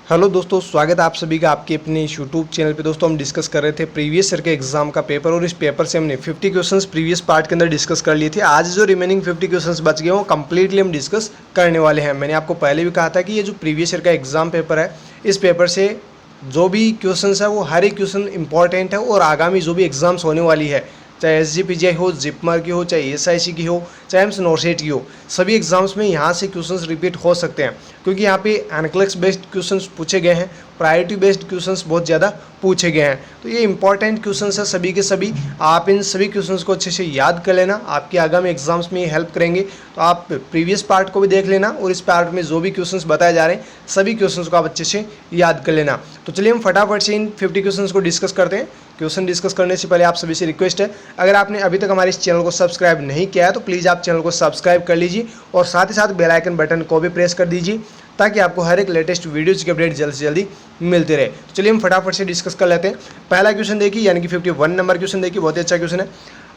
Hello दोस्तों, स्वागत है आप सभी का आपके अपने यूट्यूब चैनल पे। दोस्तों हम डिस्कस कर रहे थे प्रीवियस ईयर के एग्जाम का पेपर और इस पेपर से हमने 50 क्वेश्चंस प्रीवियस पार्ट के अंदर डिस्कस कर लिए थे। आज जो रिमेनिंग 50 क्वेश्चंस बच गए वो कंप्लीटली हम डिस्कस करने वाले हैं। मैंने आपको पहले भी कहा था कि ये जो प्रीवियस ईयर का एग्जाम पेपर है, इस पेपर से जो भी क्वेश्चन है वो हर एक क्वेश्चन इंपॉर्टेंट है और आगामी जो भी एग्जाम्स होने वाली है, चाहे SGPGI हो, जिपमर की हो, चाहे SIC की हो, चाहे एम्स नॉर्सेट की हो, सभी एग्जाम्स में यहाँ से क्वेश्चंस रिपीट हो सकते हैं क्योंकि यहाँ पे एनक्लेक्स बेस्ड क्वेश्चंस पूछे गए हैं, प्रायोरिटी बेस्ड क्वेश्चंस बहुत ज़्यादा पूछे गए हैं। तो ये इंपॉर्टेंट क्वेश्चंस है सभी के सभी। आप इन सभी क्वेश्चंस को अच्छे से याद कर लेना, आपके आगामी एग्जाम्स में ये हेल्प करेंगे। तो आप प्रीवियस पार्ट को भी देख लेना और इस पार्ट में जो भी क्वेश्चंस बताए जा रहे हैं सभी क्वेश्चंस को आप अच्छे से याद कर लेना। तो चलिए हम फटाफट से इन 50 क्वेश्चंस को डिस्कस करते हैं। क्वेश्चन डिस्कस करने से पहले आप सभी से रिक्वेस्ट है, अगर आपने अभी तक हमारे इस चैनल को सब्सक्राइब नहीं किया है तो प्लीज़ आप चैनल को सब्सक्राइब कर लीजिए और साथ ही साथ बेल आइकन बटन को भी प्रेस कर दीजिए ताकि आपको हर एक लेटेस्ट वीडियोज़ की अपडेट जल्द से जल्दी मिलती रहे। तो चलिए हम फटाफट से डिस्कस कर लेते हैं। पहला क्वेश्चन देखिए, यानी कि 51 नंबर क्वेश्चन देखिए, बहुत ही अच्छा क्वेश्चन है।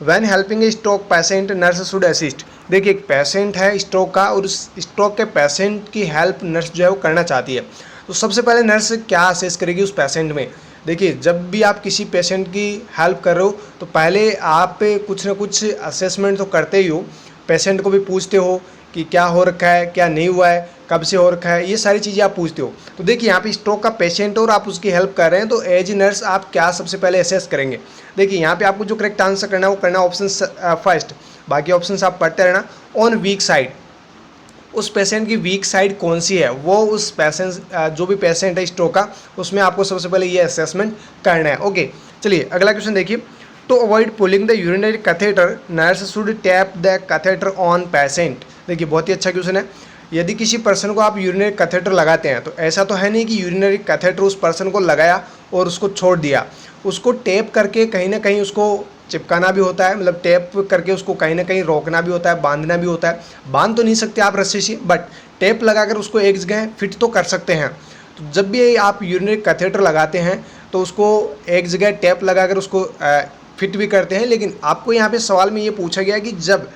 When helping A stroke patient nurse should assist. देखिए एक पेशेंट है स्ट्रोक का और उस स्ट्रोक के पेशेंट की हेल्प नर्स जो है वो करना चाहती है। तो सबसे पहले नर्स क्या असेस करेगी उस पेशेंट में। देखिए जब भी आप किसी पेशेंट की हेल्प कर रहे हो तो पहले आप कुछ ना कुछ असेसमेंट तो करते ही हो, पेशेंट को भी पूछते हो कि क्या हो रखा है, क्या नहीं हुआ है, कब से हो रखा है, ये सारी चीज़ें आप पूछते हो। तो देखिए यहाँ पे स्ट्रोक का पेशेंट और आप उसकी हेल्प कर रहे हैं तो एज ए नर्स आप क्या सबसे पहले असेस करेंगे। देखिए यहाँ पे आपको जो करेक्ट आंसर करना है वो करना ऑप्शन फर्स्ट, बाकी ऑप्शन आप पढ़ते रहना। ऑन वीक साइड, उस पेशेंट की वीक साइड कौन सी है वो उस पेशेंट जो भी पेशेंट है स्ट्रोक का उसमें आपको सबसे पहले ये असेसमेंट करना है। ओके चलिए अगला क्वेश्चन देखिए। To avoid pulling the urinary catheter nurse should tape the catheter on patient. देखिए बहुत ही अच्छा क्वेश्चन है। यदि किसी पर्सन को आप यूरिनरी कैथेटर लगाते हैं तो ऐसा तो है नहीं कि यूरिनरी कैथेटर उस पर्सन को लगाया और उसको छोड़ दिया, उसको टेप करके कहीं ना कहीं उसको चिपकाना भी होता है, मतलब टेप करके उसको कहीं ना कहीं रोकना भी होता है, बांधना भी होता है। बांध तो नहीं सकते आप रस्सी से, बट टेप लगाकर उसको एक जगह फिट तो कर सकते हैं। तो जब भी आप यूरिनरी कैथेटर लगाते हैं तो उसको एक जगह टेप लगाकर उसको फिट भी करते हैं। लेकिन आपको यहाँ पे सवाल में ये पूछा गया कि जब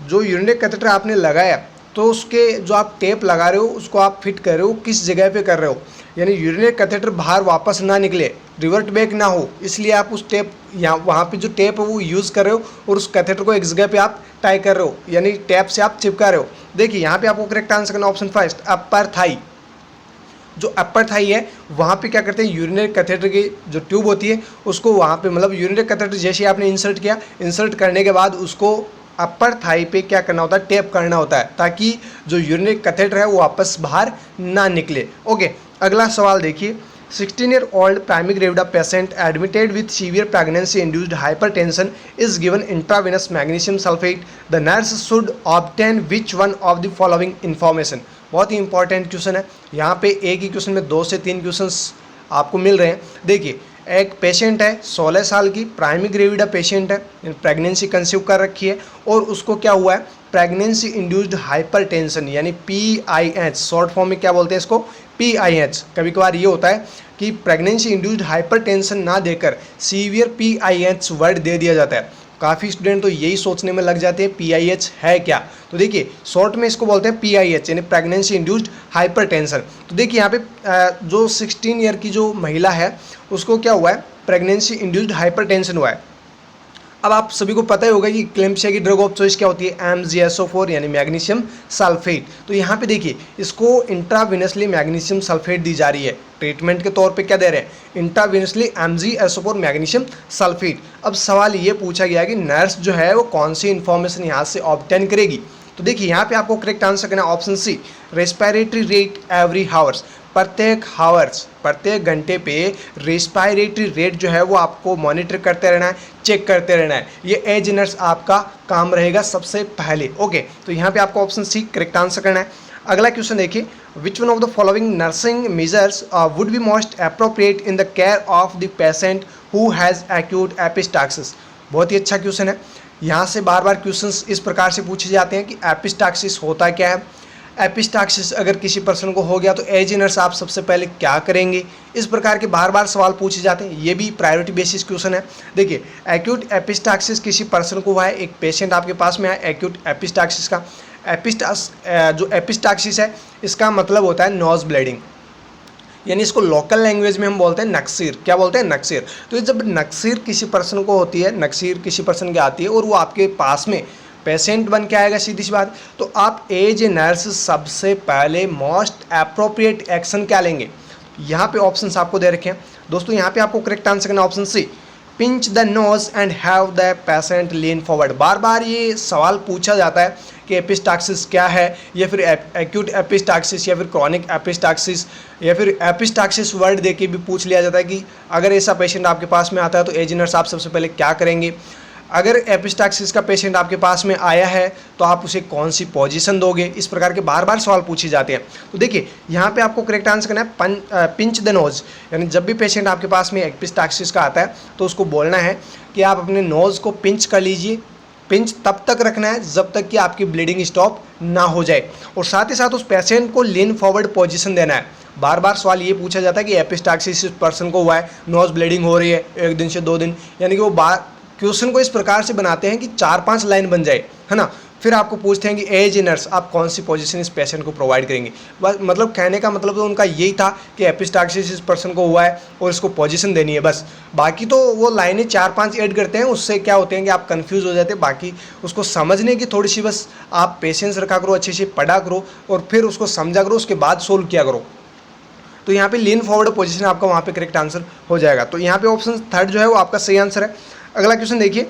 जो यूरिनरी कैथेटर आपने लगाया तो उसके जो आप टेप लगा रहे हो उसको आप फिट कर रहे हो किस जगह पे कर रहे हो, यानी यूरिनरी कैथेटर बाहर वापस ना निकले, रिवर्ट बैक ना हो, इसलिए आप उस टेप यहाँ वहाँ पे जो टेप है वो यूज़ कर रहे हो और उस कैथेटर को एक जगह पे आप टाई कर रहे हो, यानी टेप से आप चिपका रहे हो। देखिए यहाँ पे आपको करेक्ट आंसर करना ऑप्शन फर्स्ट, अपर थाई। जो अपर थाई है वहाँ पे क्या करते हैं, यूरिनरी कैथेटर की जो ट्यूब होती है उसको वहाँ पे मतलब यूरिनरी कैथेटर जैसे आपने इंसर्ट किया, इंसर्ट करने के बाद उसको अपर थाई पे क्या करना होता है, टेप करना होता है ताकि जो यूरिनरी कैथेटर है वो वापस बाहर ना निकले। ओके अगला सवाल देखिए। 16-year-old primary gravida patient admitted with severe pregnancy-induced hypertension is given intravenous magnesium sulfate. The nurse should obtain which one of the following information? बहुत ही इंपॉर्टेंट क्वेश्चन है। यहाँ पे एक ही क्वेश्चन में 2 से 3 क्वेश्चंस आपको मिल रहे हैं। देखिए एक पेशेंट है 16 साल की, प्राइमरी ग्रेविडा पेशेंट है, प्रेगनेंसी कंसीव कर रखी है और उसको क्या हुआ है, प्रेगनेंसी इंड्यूस्ड हाइपरटेंशन यानी PIH, शॉर्ट फॉर्म में क्या बोलते हैं इसको, PIH। कभी कभार ये होता है कि प्रेगनेंसी इंड्यूस्ड हाइपरटेंशन ना देकर सीवियर PIH वर्ड दे दिया जाता है। काफ़ी स्टूडेंट तो यही सोचने में लग जाते हैं PIH है क्या। तो देखिए शॉर्ट में इसको बोलते हैं PIH यानी प्रेगनेंसी इंड्यूस्ड हाइपरटेंशन। तो देखिए यहाँ पे जो 16 ईयर की जो महिला है उसको क्या हुआ है, प्रेगनेंसी इंड्यूस्ड हाइपरटेंशन हुआ है। अब आप सभी को पता ही होगा कि क्लेम्पशिया की ड्रग ऑफ चॉइस क्या होती है, MgSO4 यानी मैग्नीशियम सल्फेट। तो यहाँ पे देखिए इसको इंट्रावेनसली मैग्नीशियम सल्फेट दी जा रही है, ट्रीटमेंट के तौर पे क्या दे रहे हैं, इंट्रावेनसली MgSO4 मैग्नीशियम सल्फेट। अब सवाल ये पूछा गया कि नर्स जो है वो कौन सी इन्फॉर्मेशन यहाँ से ऑब्टेन करेगी। तो देखिए यहाँ पे आपको करेक्ट आंसर करना option c, respiratory rate every hours. प्रत्येक घंटे पे रेस्पिरेटरी रेट जो है वो आपको मॉनिटर करते रहना है, चेक करते रहना है। ये एज नर्स आपका काम रहेगा सबसे पहले। ओके तो यहाँ पे आपको ऑप्शन सी करेक्ट आंसर करना है। अगला क्वेश्चन देखिए, which one of the following nursing measures would be most appropriate in the care of the patient who has acute epistaxis. बहुत ही अच्छा क्वेश्चन है। यहाँ से बार बार क्वेश्चंस इस प्रकार से पूछे जाते हैं कि एपिस्टाक्सिस होता क्या है, एपिस्टाक्सिस अगर किसी पर्सन को हो गया तो एज ए नर्स आप सबसे पहले क्या करेंगे, इस प्रकार के बार बार सवाल पूछे जाते हैं। ये भी प्रायोरिटी बेसिस क्वेश्चन है। देखिए एक्यूट एपिस्टाक्सिस किसी पर्सन को हुआ है, एक पेशेंट आपके पास में है एक्यूट एपिस्टाक्सिस का। जो एपिस्टाक्सिस है इसका मतलब होता है नोज ब्लीडिंग, यानी इसको लोकल लैंग्वेज में हम बोलते हैं नक्सीर। क्या बोलते हैं? नक्सीर। तो ये जब नक्सीर किसी पर्सन को होती है, नक्सीर किसी पर्सन की आती है और वो आपके पास में पेशेंट बन के आएगा, सीधी सी बात, तो आप एज ए नर्स सबसे पहले मोस्ट अप्रोप्रिएट एक्शन क्या लेंगे? यहाँ पे ऑप्शंस आपको दे रखे हैं दोस्तों। यहाँ पे आपको करेक्ट आंसर करना option C, pinch the nose and have the patient lean forward. बार बार ये सवाल पूछा जाता है कि एपिस्टाक्सिस क्या है, या फिर एक्यूट एपिस्टाक्सिस या फिर क्रॉनिक एपिस्टाक्सिस, या फिर एपिस्टाक्सिस वर्ड दे के भी पूछ लिया जाता है कि अगर ऐसा पेशेंट आपके पास में आता है तो एज नर्स आप सबसे पहले क्या करेंगे। अगर एपिस्टाक्सिस का पेशेंट आपके पास में आया है तो आप उसे कौन सी पोजीशन दोगे। इस प्रकार के बार बार सवाल पूछे जाते हैं। तो देखिए यहाँ पे आपको करेक्ट आंसर करना है पिंच द नोज, यानी जब भी पेशेंट आपके पास में एपिस्टाक्सिस का आता है तो उसको बोलना है कि आप अपने नोज़ को पिंच कर लीजिए। पिंच तब तक रखना है जब तक कि आपकी ब्लीडिंग स्टॉप ना हो जाए, और साथ ही साथ उस पेशेंट को लीन फॉरवर्ड पोजीशन देना है। बार बार सवाल ये पूछा जाता है कि एपिस्टाक्सिस पर्सन को हुआ है, नोज ब्लीडिंग हो रही है 1 दिन से 2 दिन, यानी कि वो क्वेश्चन को इस प्रकार से बनाते हैं कि 4-5 लाइन बन जाए, है ना। फिर आपको पूछते हैं कि एज ए नर्स आप कौन सी पोजीशन इस पेशेंट को प्रोवाइड करेंगे। बस मतलब कहने का मतलब तो उनका यही था कि एपिस्टाक्सिस इस पर्सन को हुआ है और इसको पोजीशन देनी है बस। बाकी तो वो लाइनें 4-5 ऐड करते हैं, उससे क्या होते हैं कि आप कंफ्यूज हो जाते हैं। बाकी उसको समझने की थोड़ी सी बस आप पेशेंस रखा करो, अच्छे से पढ़ा करो और फिर उसको समझा करो, उसके बाद सोल्व किया करो। तो यहाँ पे लीन फॉरवर्ड पोजीशन आपका वहाँ पे करेक्ट आंसर हो जाएगा। तो यहाँ पे ऑप्शन थर्ड जो है वो आपका सही आंसर है। अगला क्वेश्चन देखिए,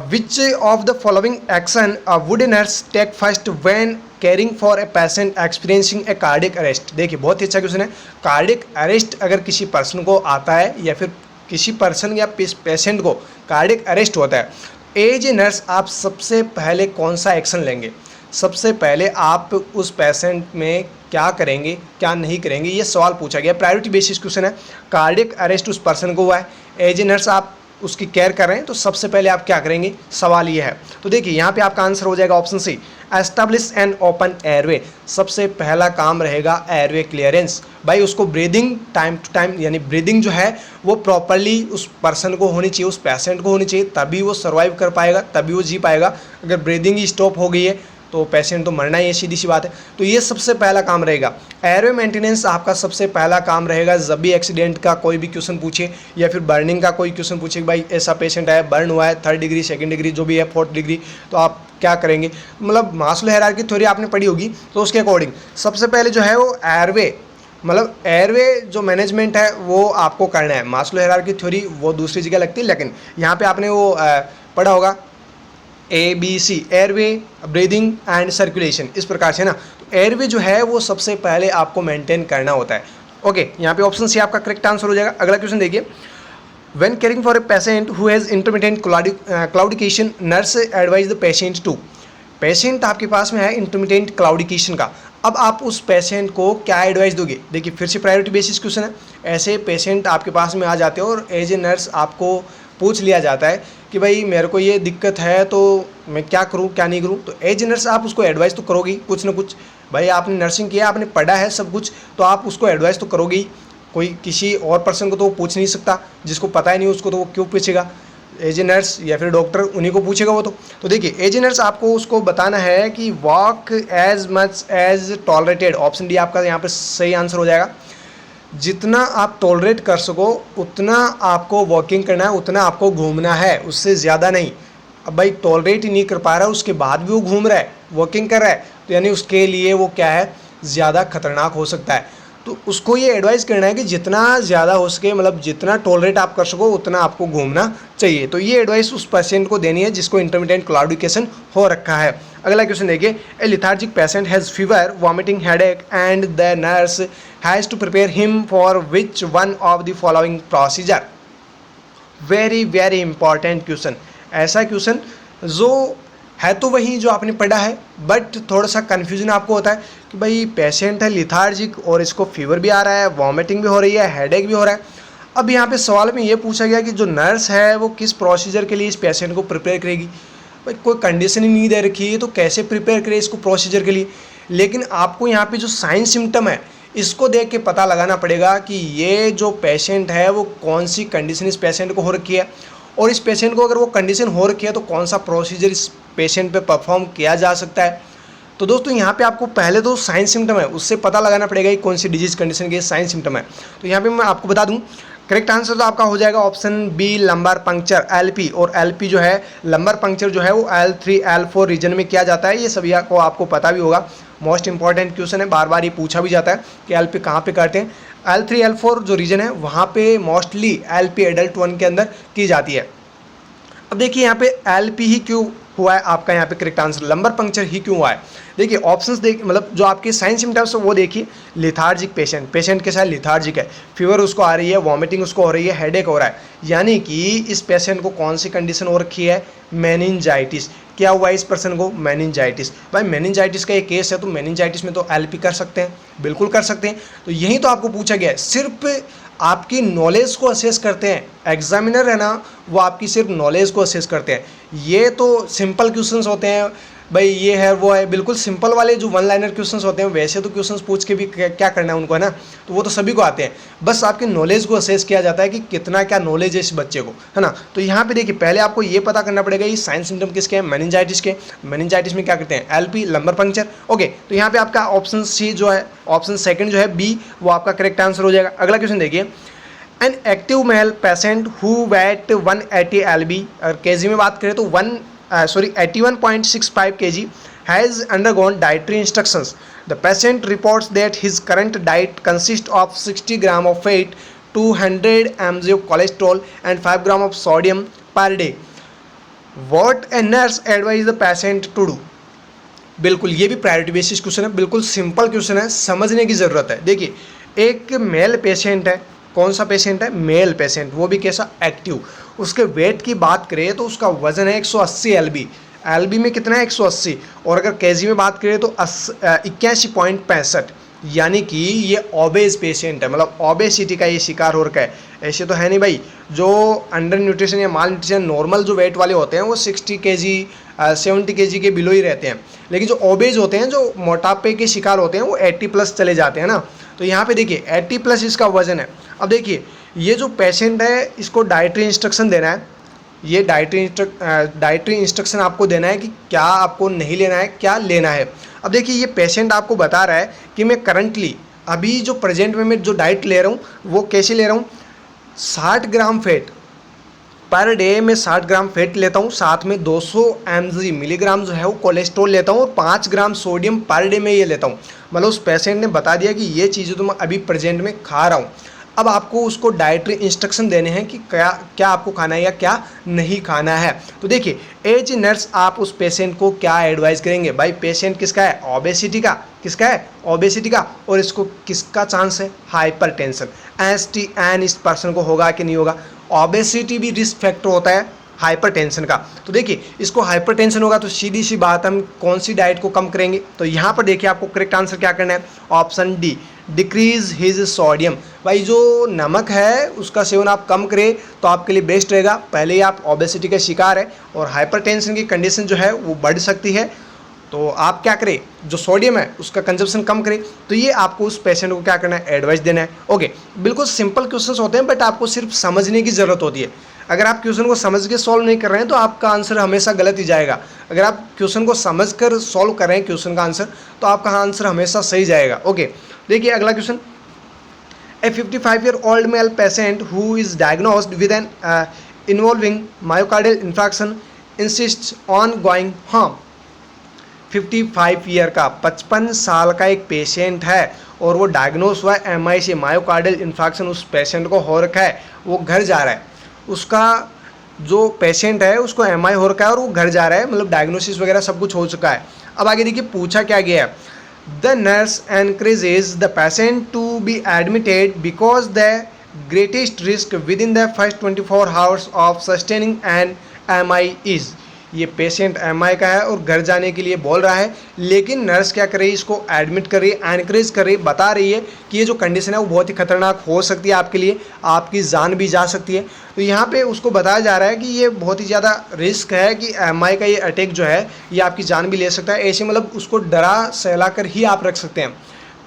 which of the following action would a nurse take first when caring for a patient experiencing a cardiac arrest. देखिए बहुत ही अच्छा क्वेश्चन है। कार्डिक अरेस्ट अगर किसी पर्सन को आता है या फिर किसी पर्सन या पेशेंट को कार्डिक अरेस्ट होता है, एज ए नर्स आप सबसे पहले कौन सा एक्शन लेंगे? सबसे पहले आप उस पेशेंट में क्या करेंगे, क्या नहीं करेंगे, ये सवाल पूछा गया। प्रायोरिटी बेसिस क्वेश्चन है। कार्डिक अरेस्ट उस पर्सन को हुआ है, एज ए नर्स आप उसकी केयर कर रहे हैं, तो सबसे पहले आप क्या करेंगे, सवाल ये है। तो देखिए यहाँ पे आपका आंसर हो जाएगा option C, establish an open airway. सबसे पहला काम रहेगा एयरवे क्लियरेंस। भाई उसको ब्रीदिंग टाइम टू टाइम, यानी ब्रीदिंग जो है वो प्रॉपरली उस पर्सन को होनी चाहिए, उस पेशेंट को होनी चाहिए, तभी वो सर्वाइव कर पाएगा, तभी वो जी पाएगा। अगर ब्रीदिंग ही स्टॉप हो गई है तो पेशेंट तो मरना ही है, सीधी सी बात है। तो ये सबसे पहला काम रहेगा। एयरवे मेंटेनेंस आपका सबसे पहला काम रहेगा। जब भी एक्सीडेंट का कोई भी क्वेश्चन पूछे या फिर बर्निंग का कोई क्वेश्चन पूछे कि भाई ऐसा पेशेंट है, बर्न हुआ है 3rd डिग्री 2nd डिग्री जो भी है 4th डिग्री, तो आप क्या करेंगे। मतलब मास्लो हायरार्की थ्योरी आपने पढ़ी होगी, तो उसके अकॉर्डिंग सबसे पहले जो है वो एयरवे, मतलब एयरवे जो मैनेजमेंट है वो आपको करना है। मास्लो हायरार्की थ्योरी वो दूसरी जगह लगती है, लेकिन यहाँ पे आपने वो पढ़ा होगा ABC, airway, breathing and circulation, इस प्रकार से ना। तो एयरवे जो है वो सबसे पहले आपको मेंटेन करना होता है। ओके, यहाँ पे ऑप्शन सी आपका करेक्ट आंसर हो जाएगा। अगला क्वेश्चन देखिए, when caring for a patient who has intermittent claudication, nurse advise the patient to. Patient आपके पास में है इंटरमिटेंट क्लाउडिकेशन का, अब आप उस पेशेंट को क्या एडवाइस दोगे? देखिए फिर से प्रायोरिटी बेसिस क्वेश्चन है। ऐसे पेशेंट आपके पास में आ जाते हो और एज ए नर्स आपको पूछ लिया जाता है कि भाई मेरे को ये दिक्कत है तो मैं क्या करूँ क्या नहीं करूँ। तो एज ए नर्स आप उसको एडवाइस तो करोगे कुछ ना कुछ। भाई आपने नर्सिंग किया, आपने पढ़ा है सब कुछ, तो आप उसको एडवाइस तो करोगे ही। कोई किसी और पर्सन को तो वो पूछ नहीं सकता, जिसको पता ही नहीं उसको तो वो क्यों पूछेगा? एज ए नर्स या फिर डॉक्टर उन्हीं को पूछेगा वो तो देखिए एज ए नर्स आपको उसको बताना है कि walk as much as tolerated. Option D आपका यहाँ पर सही आंसर हो जाएगा। जितना आप टॉलरेट कर सको उतना आपको वॉकिंग करना है, उतना आपको घूमना है, उससे ज़्यादा नहीं। अब भाई टॉलरेट ही नहीं कर पा रहा है, उसके बाद भी वो घूम रहा है, वॉकिंग कर रहा है, तो यानी उसके लिए वो क्या है, ज़्यादा खतरनाक हो सकता है। तो उसको ये एडवाइस करना है कि जितना ज़्यादा हो सके, मतलब जितना टॉलरेट आप कर सको उतना आपको घूमना चाहिए। तो ये एडवाइस उस पेशेंट को देनी है जिसको इंटरमिटेंट क्लाउडिकेशन हो रखा है। अगला क्वेश्चन देखिए, a lethargic patient has fever, vomiting, headache and the nurse has to prepare him for which one of the following procedure. Very very important question. ऐसा क्वेश्चन जो है तो वही जो आपने पढ़ा है, बट थोड़ा सा कन्फ्यूजन आपको होता है कि भाई पेशेंट है लिथार्जिक और इसको फीवर भी आ रहा है, वॉमिटिंग भी हो रही है, हेडेक भी हो रहा है। अब यहाँ पे सवाल में ये पूछा गया कि जो नर्स है वो किस प्रोसीजर के लिए इस पेशेंट को प्रिपेयर करेगी। भाई कोई कंडीशन ही नहीं दे रखी है तो कैसे प्रिपेयर करे इसको प्रोसीजर के लिए। लेकिन आपको यहाँ पे जो साइन सिम्टम है इसको देख के पता लगाना पड़ेगा कि ये जो पेशेंट है वो कौन सी कंडीशन इस पेशेंट को हो रखी है, और इस पेशेंट को अगर वो कंडीशन हो रखी है तो कौन सा प्रोसीजर इस पेशेंट पे परफॉर्म किया जा सकता है। तो दोस्तों यहाँ पे आपको पहले तो साइन सिम्टम है उससे पता लगाना पड़ेगा कि कौन सी डिजीज कंडीशन के साइन सिम्टम है। तो यहाँ पे मैं आपको बता दूँ, करेक्ट आंसर तो आपका हो जाएगा option B, lumbar puncture, LP. और एलपी जो है, लंबर पंक्चर जो है वो L3 L4 रीजन में किया जाता है। ये सभी को आपको पता भी होगा, मोस्ट इंपॉर्टेंट क्वेश्चन है, बार बार ये पूछा भी जाता है कि एलपी कहाँ पे करते हैं। L3 L4 जो रीजन है वहाँ पे मोस्टली एलपी एडल्ट 1 के अंदर की जाती है। अब देखिए यहाँ पे एलपी ही क्यों हुआ है आपका, यहाँ पे करेक्ट आंसर लंबर पंक्चर ही क्यों हुआ है। देखिए ऑप्शंस देख, मतलब जो आपके साइन सिम्टम्स है वो देखिए। लिथार्जिक पेशेंट के साथ लिथार्जिक है, फीवर उसको आ रही है, वॉमिटिंग उसको हो रही है, हेडेक हो रहा है, यानी कि इस पेशेंट को कौन सी कंडीशन हो रखी है, मेनिंजाइटिस। क्या हुआ इस पर्सन को, मेनिंजाइटिस। भाई मेनिंजाइटिस का एक केस है तो मेनिंजाइटिस में तो एलपी कर सकते हैं, बिल्कुल कर सकते हैं। तो यही तो आपको पूछा गया है, सिर्फ आपकी नॉलेज को असेस करते हैं। एग्जामिनर है ना, वो आपकी सिर्फ नॉलेज को असेस करते हैं। ये तो सिंपल क्वेश्चंस होते हैं भाई, ये है वो है, बिल्कुल सिंपल वाले जो वन लाइनर क्वेश्चंस होते हैं, वैसे तो क्वेश्चंस पूछ के भी क्या करना है उनको, है ना। तो वो तो सभी को आते हैं, बस आपकी नॉलेज को असेस किया जाता है कि कितना क्या नॉलेज है इस बच्चे को, है ना। तो यहाँ पे देखिए पहले आपको ये पता करना पड़ेगा ये साइन सिम्टम किसके हैं, मेनिंजाइटिस के। मेनिंजाइटिस में क्या करते हैं, एलपी, लंबर पंक्चर। ओके, तो यहाँ पे आपका ऑप्शन सी जो है, ऑप्शन सेकंड जो है बी, वो आपका करेक्ट आंसर हो जाएगा। अगला क्वेश्चन देखिए, an active male patient who weight 180 LB, अगर केजी में बात करें तो 81.65 kg has undergone dietary instructions. The patient reports that his current diet consists of 60 gram of fat, 200 mg of cholesterol and 5 gram of sodium per day. What a nurse advise the patient to do? बिल्कुल ये भी priority basis question है, बिल्कुल simple question है, समझने की ज़रूरत है। देखिए एक मेल पेशेंट है, कौन सा पेशेंट है, मेल पेशेंट, वो भी कैसा, एक्टिव। उसके वेट की बात करें तो उसका वजन है 180 LB, LB में कितना है 180, और अगर केजी में बात करें तो 81.65, यानी कि ये ओबेज पेशेंट है, मतलब ओबेसिटी का ये शिकार हो रखा है। ऐसे तो है नहीं भाई, जो अंडर न्यूट्रिशन या माल न्यूट्रिशन नॉर्मल जो वेट वाले होते हैं वो 60 kg 70 kg के बिलो ही रहते हैं, लेकिन जो ओबेज होते हैं, जो मोटापे के शिकार होते हैं, वो 80+ चले जाते हैं ना। तो यहाँ पे देखिए 80+ इसका वजन है। अब देखिए ये जो पेशेंट है इसको डाइटरी इंस्ट्रक्शन देना है, ये डाइटरी इंस्ट्रक्शन आपको देना है कि क्या आपको नहीं लेना है, क्या लेना है। अब देखिए ये पेशेंट आपको बता रहा है कि मैं करंटली अभी जो प्रेजेंट में मैं जो डाइट ले रहा हूँ वो कैसे ले रहा हूँ, 60 ग्राम फैट पर डे में 60 ग्राम फैट लेता हूँ, साथ में 200 मिलीग्राम जो है वो कोलेस्ट्रॉल लेता हूँ और 5 ग्राम सोडियम पर डे में ये लेता हूँ। मतलब उस पेशेंट ने बता दिया कि ये चीज़ें तो मैं अभी प्रेजेंट में खा रहा हूँ। अब आपको उसको डाइटरी इंस्ट्रक्शन देने हैं कि क्या क्या आपको खाना है या क्या नहीं खाना है। तो देखिए एज नर्स आप उस पेशेंट को क्या एडवाइस करेंगे। भाई पेशेंट किसका है, ओबेसिटी का, किसका है, ओबेसिटी का, और इसको किसका चांस है, हाइपरटेंशन। STN इस पर्सन को होगा कि नहीं होगा। ओबेसिटी भी रिस्क फैक्टर होता है हाइपरटेंशन का। तो देखिए इसको हाइपरटेंशन होगा तो सीधी सी बात हम कौन सी डाइट को कम करेंगे। तो यहाँ पर देखिए आपको करेक्ट आंसर क्या करना है, option D, decrease his sodium. भाई जो नमक है उसका सेवन आप कम करें तो आपके लिए बेस्ट रहेगा। पहले ही आप ओबेसिटी का शिकार है और हाइपरटेंशन की कंडीशन जो है वो बढ़ सकती है, तो आप क्या करें, जो सोडियम है उसका कंजप्शन कम करें। तो ये आपको उस पेशेंट को क्या करना है, एडवाइस देना है। ओके, बिल्कुल सिंपल क्वेश्चंस होते हैं बट आपको सिर्फ समझने की ज़रूरत होती है। अगर आप क्वेश्चन को समझ के सॉल्व नहीं कर रहे हैं तो आपका आंसर हमेशा गलत ही जाएगा। अगर आप क्वेश्चन को समझ कर सॉल्व कर रहे हैं क्वेश्चन का आंसर, तो आपका आंसर हमेशा सही जाएगा। ओके, देखिए अगला question, A 55-year-old male patient who is diagnosed with an involving myocardial infarction insists on going home। 55 year का, 55 साल का एक पेशेंट है और वो डायग्नोस हुआ है MI से, मायोकार्डियल इन्फेक्शन उस पेशेंट को हो रखा है, वो घर जा रहा है। उसका जो पेशेंट है उसको MI हो रखा है और वो घर जा रहा है, मतलब डायग्नोसिस वगैरह सब कुछ हो चुका है। अब आगे देखिए पूछा क्या गया है, the nurse encourages the patient to be admitted because the greatest risk within the first 24 hours of sustaining an MI is. ये पेशेंट MI का है और घर जाने के लिए बोल रहा है, लेकिन नर्स क्या कर रही है, इसको एडमिट कर रही है, एनकरेज कर रही है, बता रही है कि ये जो कंडीशन है वो बहुत ही खतरनाक हो सकती है आपके लिए, आपकी जान भी जा सकती है। तो यहाँ पे उसको बताया जा रहा है कि ये बहुत ही ज़्यादा रिस्क है कि MI का ये अटैक जो है ये आपकी जान भी ले सकता है। ऐसे मतलब उसको डरा सहला कर ही आप रख सकते हैं।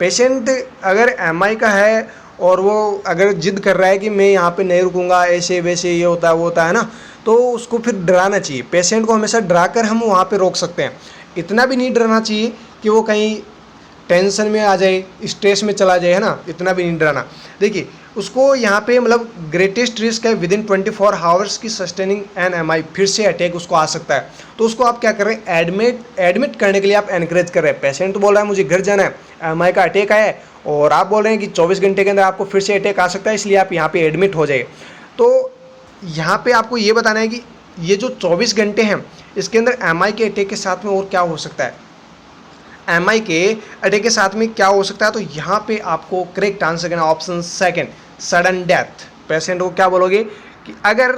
पेशेंट अगर MI का है और वो अगर जिद कर रहा है कि मैं यहाँ पे नहीं रुकूंगा, ऐसे वैसे ये होता है वो होता है ना, तो उसको फिर डराना चाहिए। पेशेंट को हमेशा डरा कर हम वहाँ पे रोक सकते हैं, इतना भी नहीं डरना चाहिए कि वो कहीं टेंशन में आ जाए, स्ट्रेस में चला जाए, है ना, इतना भी नहीं डराना। देखिए उसको यहाँ पे मतलब ग्रेटेस्ट रिस्क है विदिन 24 आवर्स की सस्टेनिंग एन एमआई, फिर से अटैक उसको आ सकता है। तो उसको आप क्या कर रहे हैं, एडमिट करने के लिए आप एनकरेज कर रहे हैं। पेशेंट तो बोल रहा है मुझे घर जाना है, एमआई का अटैक आया है, और आप बोल रहे हैं कि 24 घंटे के अंदर आपको फिर से अटैक आ सकता है, इसलिए आप यहाँ पे एडमिट हो जाइए। तो यहाँ पे आपको ये बताना है कि ये जो 24 घंटे हैं इसके अंदर एमआई के अटैक के साथ में और क्या हो सकता है, एमआई के अटैक के साथ में क्या हो सकता है। तो यहाँ पे आपको करेक्ट आंसर करना option second, sudden death. Patient को क्या बोलोगे कि अगर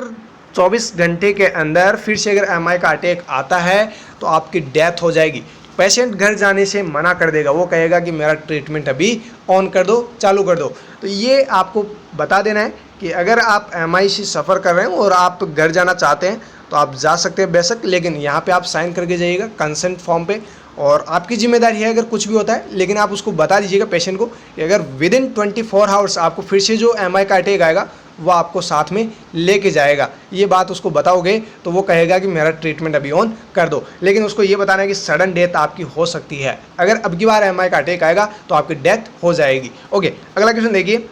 24 घंटे के अंदर फिर से अगर एमआई का अटैक आता है तो आपकी डेथ हो जाएगी। पेशेंट घर जाने से मना कर देगा, वो कहेगा कि मेरा ट्रीटमेंट अभी ऑन कर दो, चालू कर दो। तो ये आपको बता देना है कि अगर आप एमआई से सफ़र कर रहे हैं और आप घर जाना चाहते हैं तो आप जा सकते हैं बेशक, लेकिन यहाँ पे आप साइन करके जाइएगा कंसेंट फॉर्म पे, और आपकी जिम्मेदारी है अगर कुछ भी होता है, लेकिन आप उसको बता दीजिएगा पेशेंट को कि अगर विदिन 24 आवर्स आपको फिर से जो एमआई का अटैक आएगा वो आपको साथ में लेके जाएगा। ये बात उसको बताओगे तो वो कहेगा कि मेरा ट्रीटमेंट अभी ऑन कर दो, लेकिन उसको ये बताना है कि सडन डेथ आपकी हो सकती है। अगर अब की बार एमआई का अटैक आएगा तो आपकी डेथ हो जाएगी। ओके, अगला क्वेश्चन देखिए,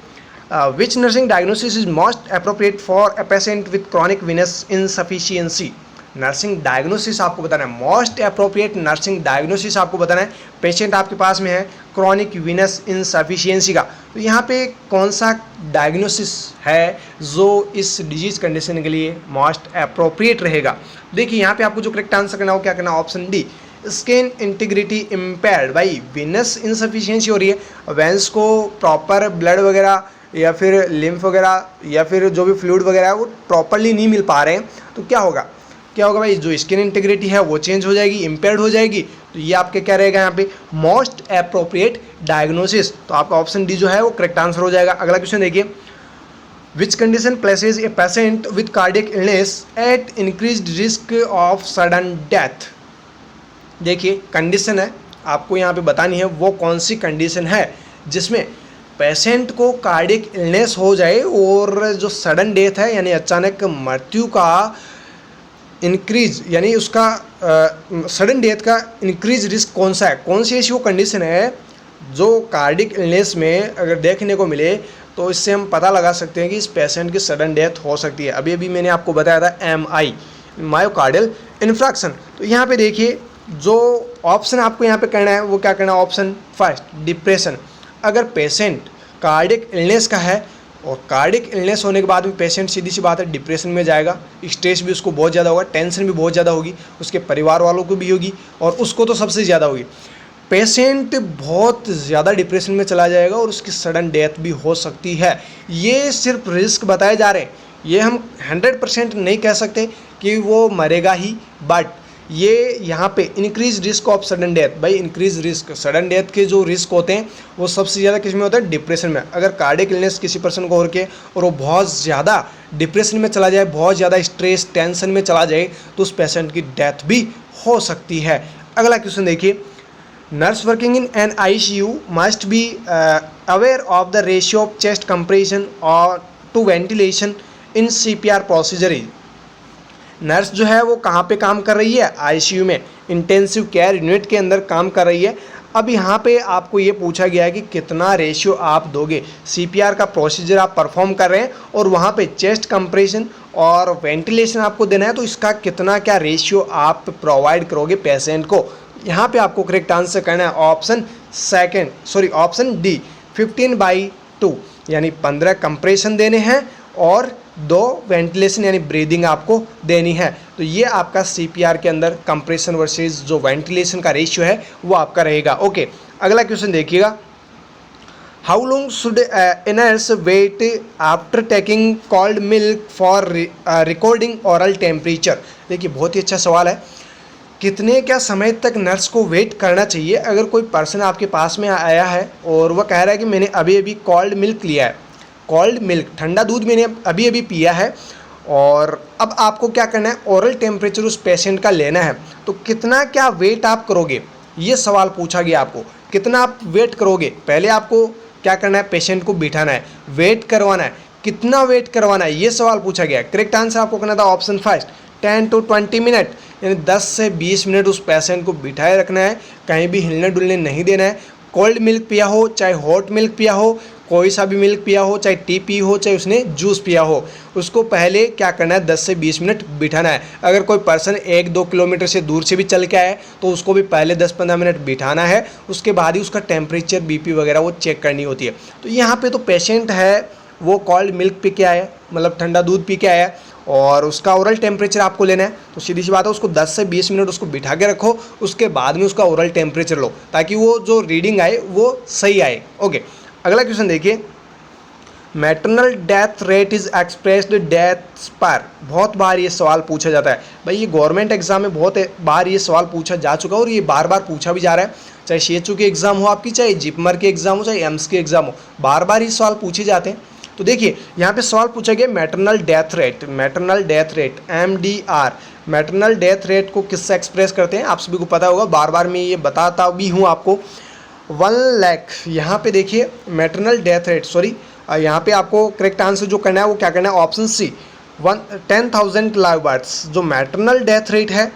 विच nursing diagnosis is most appropriate for a patient with chronic Venus insufficiency. Nursing diagnosis आपको बताना है, मोस्ट अप्रोप्रिएट नर्सिंग डायग्नोसिस आपको बताना है। पेशेंट आपके पास में है क्रॉनिक वीनस इनसफिशियंसी का, तो यहाँ पे कौन सा डायग्नोसिस है जो इस डिजीज कंडीशन के लिए मोस्ट अप्रोप्रिएट रहेगा। देखिए यहाँ पे आपको जो करेक्ट आंसर करना हो क्या करना, option D, skin integrity impaired. भाई वीनस इनसफिशियंसी हो रही है, वेंस को प्रॉपर ब्लड वगैरह या फिर लिम्फ वगैरह या फिर जो भी फ्लूइड वगैरह है वो प्रॉपरली नहीं मिल पा रहे हैं, तो क्या होगा भाई, जो स्किन इंटीग्रिटी है वो चेंज हो जाएगी, इम्पेयर्ड हो जाएगी। तो ये आपके क्या रहेगा यहाँ पे, मोस्ट अप्रोप्रिएट डायग्नोसिस। तो आपका ऑप्शन डी जो है वो करेक्ट आंसर हो जाएगा। अगला क्वेश्चन देखिए, which condition places a patient with cardiac illness at increased risk of sudden death. देखिए कंडीशन है आपको यहाँ पे बतानी है, वो कौन सी कंडीशन है जिसमें पेशेंट को कार्डियक इलनेस हो जाए और जो सडन डेथ है यानी अचानक मृत्यु का इंक्रीज, यानी उसका सडन डेथ का इंक्रीज रिस्क कौन सा है, कौन सी ऐसी वो कंडीशन है जो कार्डियक इलनेस में अगर देखने को मिले तो इससे हम पता लगा सकते हैं कि इस पेशेंट की सडन डेथ हो सकती है। अभी मैंने आपको बताया था एमआई, मायोकार्डियल इन्फ्रैक्शन। तो यहाँ पे देखिए जो ऑप्शन आपको यहाँ पे करना है वो क्या करना है, ऑप्शन फर्स्ट, डिप्रेशन। अगर पेशेंट कार्डियक इलनेस का है और कार्डियक इलनेस होने के बाद में पेशेंट सीधी सी बात है डिप्रेशन में जाएगा, स्ट्रेस भी उसको बहुत ज़्यादा होगा, टेंशन भी बहुत ज़्यादा होगी, उसके परिवार वालों को भी होगी और उसको तो सबसे ज़्यादा होगी। पेशेंट बहुत ज़्यादा डिप्रेशन में चला जाएगा और उसकी सडन डेथ भी हो सकती है। ये सिर्फ रिस्क बताए जा रहे हैं, ये हम 100% नहीं कह सकते कि वो मरेगा ही, बट ये यहाँ पे increase risk of sudden death. भाई इंक्रीज रिस्क, सडन डेथ के जो रिस्क होते हैं वो सबसे ज़्यादा किस में होता है, डिप्रेशन में। अगर कार्डियक इलनेस किसी पर्सन को हो के और वो बहुत ज़्यादा डिप्रेशन में चला जाए, बहुत ज़्यादा स्ट्रेस टेंशन में चला जाए तो उस पेशेंट की डेथ भी हो सकती है। अगला क्वेश्चन देखिए, nurse working in an ICU must be aware of the ratio of chest compression और to ventilation in CPR procedure. Nurse जो है वो कहाँ पे काम कर रही है, ICU में, इंटेंसिव केयर यूनिट के अंदर काम कर रही है। अब यहाँ पे आपको ये पूछा गया है कि कितना रेशियो आप दोगे, CPR का प्रोसीजर आप परफॉर्म कर रहे हैं और वहाँ पे चेस्ट कंप्रेशन और वेंटिलेशन आपको देना है, तो इसका कितना क्या रेशियो आप प्रोवाइड करोगे पेशेंट को। यहाँ पे आपको करेक्ट आंसर करना है ऑप्शन डी, 15/2, यानी 15 कंप्रेशन देने हैं और 2 वेंटिलेशन यानी ब्रीदिंग आपको देनी है। तो ये आपका CPR के अंदर कंप्रेशन वर्सेस जो वेंटिलेशन का रेशियो है वो आपका रहेगा। ओके, अगला क्वेश्चन देखिएगा, how long should a nurse wait after taking cold milk for recording oral temperature. देखिए बहुत ही अच्छा सवाल है, कितने क्या समय तक नर्स को वेट करना चाहिए। अगर कोई पर्सन आपके पास में आया है और वह कह रहा है कि मैंने अभी कोल्ड मिल्क लिया है, कोल्ड मिल्क ठंडा दूध मैंने अभी पिया है और अब आपको क्या करना है, ओरल टेम्परेचर उस पेशेंट का लेना है, तो कितना क्या वेट आप करोगे, ये सवाल पूछा गया आपको, कितना आप वेट करोगे। पहले आपको क्या करना है, पेशेंट को बिठाना है, वेट करवाना है, कितना वेट करवाना है, ये सवाल पूछा गया। करेक्ट आंसर आपको करना था ऑप्शन फर्स्ट, 10 to 20 मिनट, यानी 10 से 20 मिनट उस पेशेंट को बिठाए रखना है, कहीं भी हिलने डुलने नहीं देना है। कोल्ड मिल्क पिया हो चाहे हॉट मिल्क पिया हो, कोई सा भी मिल्क पिया हो, चाहे टी पी हो चाहे उसने जूस पिया हो, उसको पहले क्या करना है 10 से 20 मिनट बिठाना है। अगर कोई पर्सन 1-2 किलोमीटर से दूर से भी चल के आए तो उसको भी पहले 10-15 मिनट बिठाना है, उसके बाद ही उसका टेम्परेचर बीपी वगैरह वो चेक करनी होती है। तो यहाँ पे तो पेशेंट है वो कोल्ड मिल्क पी के आया, मतलब ठंडा दूध पी के आया और उसका ओरल टेम्परेचर आपको लेना है। तो सीधी सी बात है, उसको 10 से 20 मिनट उसको बिठा के रखो, उसके बाद में उसका ओरल टेम्परेचर लो ताकि वो जो रीडिंग आए वो सही आए। ओके, अगला क्वेश्चन देखिए, maternal death rate is expressed deaths पर। बहुत बार ये सवाल पूछा जाता है भाई, ये गवर्नमेंट एग्जाम में बहुत बार ये सवाल पूछा जा चुका है और ये बार बार पूछा भी जा रहा है, चाहे CHO की एग्जाम हो आपकी, चाहे जिपमर की एग्जाम हो, चाहे एम्स की एग्जाम हो, बार बार ये सवाल पूछे जाते हैं। तो देखिए यहाँ पे सवाल पूछा गया maternal death rate, maternal death rate MDR, maternal death rate को किससे एक्सप्रेस करते हैं आप सभी को पता होगा, बार बार मैं ये बताता भी हूँ आपको। 1 लाख, यहाँ पे देखिए मैटरनल डेथ रेट, सॉरी यहाँ पे आपको करेक्ट आंसर जो करना है वो क्या करना है, ऑप्शन सी 10,000 लाइव बर्थ्स। जो मैटरनल डेथ रेट है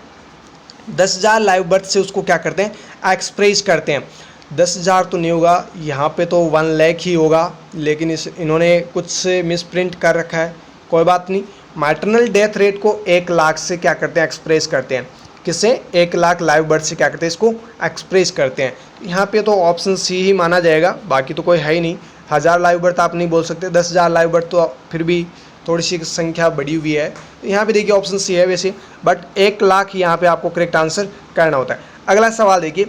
10,000 लाइव बर्थ से उसको क्या करते हैं एक्सप्रेस करते हैं। 10,000 तो नहीं होगा, यहाँ पे तो 1 लाख ही होगा, लेकिन इन्होंने कुछ से मिसप्रिंट कर रखा है, कोई बात नहीं। मैटरनल डेथ रेट को 1 लाख से क्या करते हैं एक्सप्रेस करते हैं, किससे 1 लाख लाइव बर्थ से क्या करते हैं इसको एक्सप्रेस करते हैं। यहाँ पे तो ऑप्शन सी ही माना जाएगा, बाकी तो कोई है ही नहीं। 1000 लाइव बर्थ आप नहीं बोल सकते, 10,000 लाइव बर्थ तो फिर भी थोड़ी सी संख्या बढ़ी हुई है, तो यहाँ पे देखिए ऑप्शन सी है वैसे, बट 1 लाख यहाँ पे आपको करेक्ट आंसर करना होता है। अगला सवाल देखिए,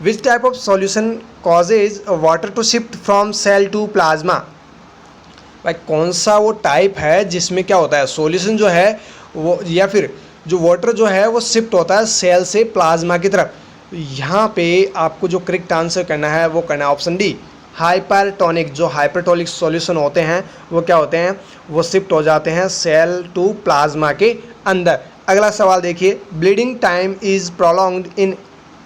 which type of solution causes water to shift from cell to plasma. भाई कौन सा वो टाइप है जिसमें क्या होता है सॉल्यूशन जो है वो, या फिर जो वाटर जो है वो शिफ्ट होता है सेल से प्लाज्मा की तरफ। यहाँ पे आपको जो करेक्ट आंसर करना है वो करना है ऑप्शन डी, हाइपरटोनिक। जो हाइपरटोनिक सॉल्यूशन होते हैं वो क्या होते हैं, वो शिफ्ट हो जाते हैं सेल टू प्लाज्मा के अंदर। अगला सवाल देखिए, bleeding time is prolonged in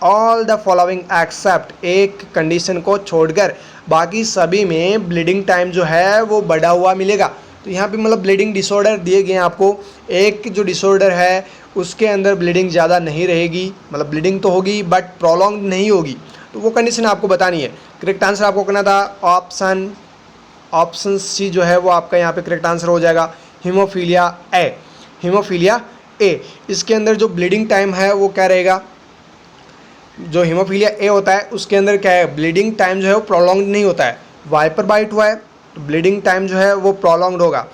all the following except, एक कंडीशन को छोड़कर बाकी सभी में ब्लीडिंग टाइम जो है वो बढ़ा हुआ मिलेगा। तो यहाँ पे मतलब ब्लीडिंग डिसऑर्डर दिए गए हैं आपको, एक जो डिसऑर्डर है उसके अंदर ब्लीडिंग ज़्यादा नहीं रहेगी, मतलब ब्लीडिंग तो होगी बट प्रोलॉन्ग नहीं होगी, तो वो कंडीशन आपको बतानी है। करेक्ट आंसर आपको करना था ऑप्शन सी जो है वो आपका यहाँ पे करेक्ट आंसर हो जाएगा, हीमोफीलिया ए, हीमोफीलिया ए। इसके अंदर जो ब्लीडिंग टाइम है वो क्या रहेगा, जो हीमोफीलिया ए होता है उसके अंदर क्या है ब्लीडिंग टाइम जो है वो प्रोलॉन्ग नहीं होता है। वाइपर बाइट हुआ है तो ब्लीडिंग टाइम जो है वो प्रोलॉन्ग होगा।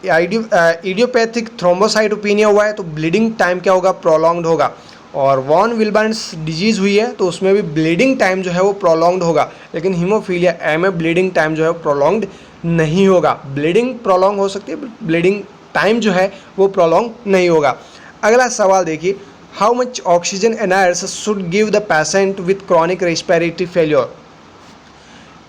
इडियोपैथिक थ्रोम्बोसाइटोपेनिया हुआ है तो ब्लीडिंग टाइम क्या होगा प्रोलॉन्ग होगा। और वॉन विल्बर्न्स डिजीज़ हुई है तो उसमें भी ब्लीडिंग टाइम जो है वो प्रोलॉन्ग होगा, लेकिन हीमोफीलिया ए में ब्लीडिंग टाइम जो है प्रोलॉन्ग नहीं होगा। ब्लीडिंग प्रोलॉन्ग हो सकती है, ब्लीडिंग टाइम जो है वो प्रोलॉन्ग नहीं होगा। अगला सवाल देखिए, how much oxygen a nurse should give the patient with chronic respiratory failure.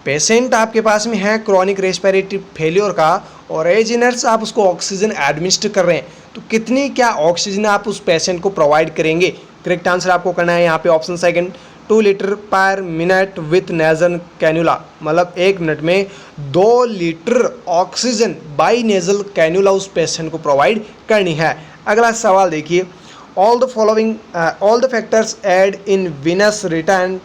Patient आपके पास में है क्रॉनिक रेस्पिरेटरी फेल्योर का और एज ए नर्स आप उसको ऑक्सीजन एडमिनिस्टर कर रहे हैं, तो कितनी क्या ऑक्सीजन आप उस पेशेंट को प्रोवाइड करेंगे। करेक्ट आंसर आपको करना है यहाँ पे option second, 2 litre per minute with nasal cannula, मतलब 1 मिनट में 2 litre oxygen by nasal cannula उस पेशेंट को प्रोवाइड करनी है। अगला सवाल देखिए, all the factors aid in venous return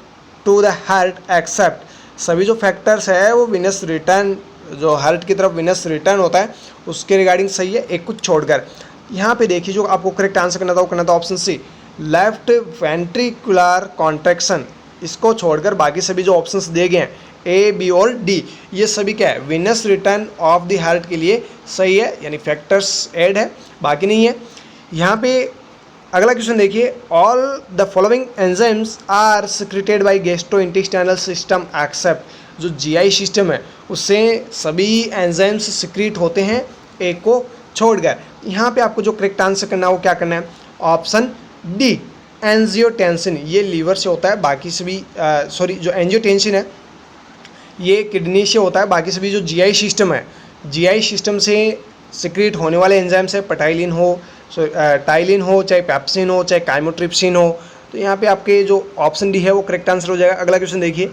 to the heart except, सभी जो फैक्टर्स है वो विनस रिटर्न, जो हार्ट की तरफ विनस रिटर्न होता है उसके रिगार्डिंग सही है, एक कुछ छोड़कर। यहाँ पे देखिए जो आपको करेक्ट आंसर करना था वो करना था option C, left ventricular contraction. इसको छोड़कर बाकी सभी जो ऑप्शंस दिए गए हैं ए, बी और डी, ये सभी क्या है Venus return of the heart के लिए सही है, यानी फैक्टर्स ऐड है, बाकी नहीं है। यहाँ पे अगला क्वेश्चन देखिए, all the following enzymes are secreted by gastrointestinal system except, जो जीआई सिस्टम है उससे सभी एंजाइम्स सिक्रीट होते हैं एक को छोड़कर। यहाँ पे आपको जो करेक्ट आंसर करना है वो क्या करना है ऑप्शन डी, एंजियोटेंसिन, ये लीवर से होता है, बाकी सभी जो एंजियोटेंसिन है ये किडनी से होता है, बाकी सभी जो जीआई सिस्टम है, जीआई सिस्टम से सिक्रीट होने वाले एंजाइम्स है, पटाइलिन हो, टाइलिन हो, चाहे पेप्सिन हो, चाहे काइमोट्रिप्सिन हो, तो यहाँ पे आपके जो ऑप्शन डी है वो करेक्ट आंसर हो जाएगा। अगला क्वेश्चन देखिए,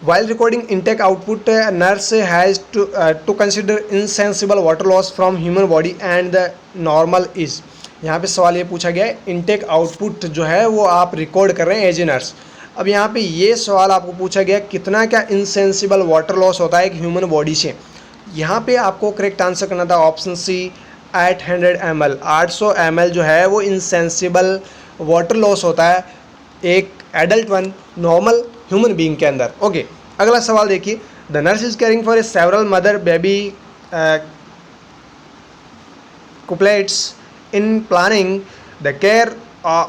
while recording intake output nurse has to consider insensible water loss from human body and the normal is, यहाँ पे सवाल ये पूछा गया है इनटेक आउटपुट जो है वो आप रिकॉर्ड कर रहे हैं एज ए नर्स। अब यहाँ पे ये सवाल आपको पूछा गया कितना क्या इनसेंसिबल वाटर लॉस होता है एक ह्यूमन बॉडी से। यहाँ पे आपको करेक्ट आंसर करना था ऑप्शन सी 800 ml। 800 ml जो है वो इनसेंसिबल वाटर लॉस होता है एक adult one normal human being के अंदर। ओके, अगला सवाल देखिए, the nurse is caring for A several mother baby couplets in planning the care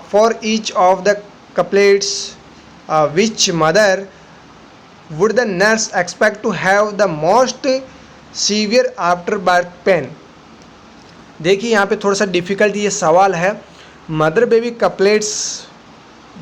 for each of the couplets, which mother would the nurse expect to have the most severe after birth pain। देखिए यहाँ पे थोड़ा सा difficult ये सवाल है। Mother baby couplets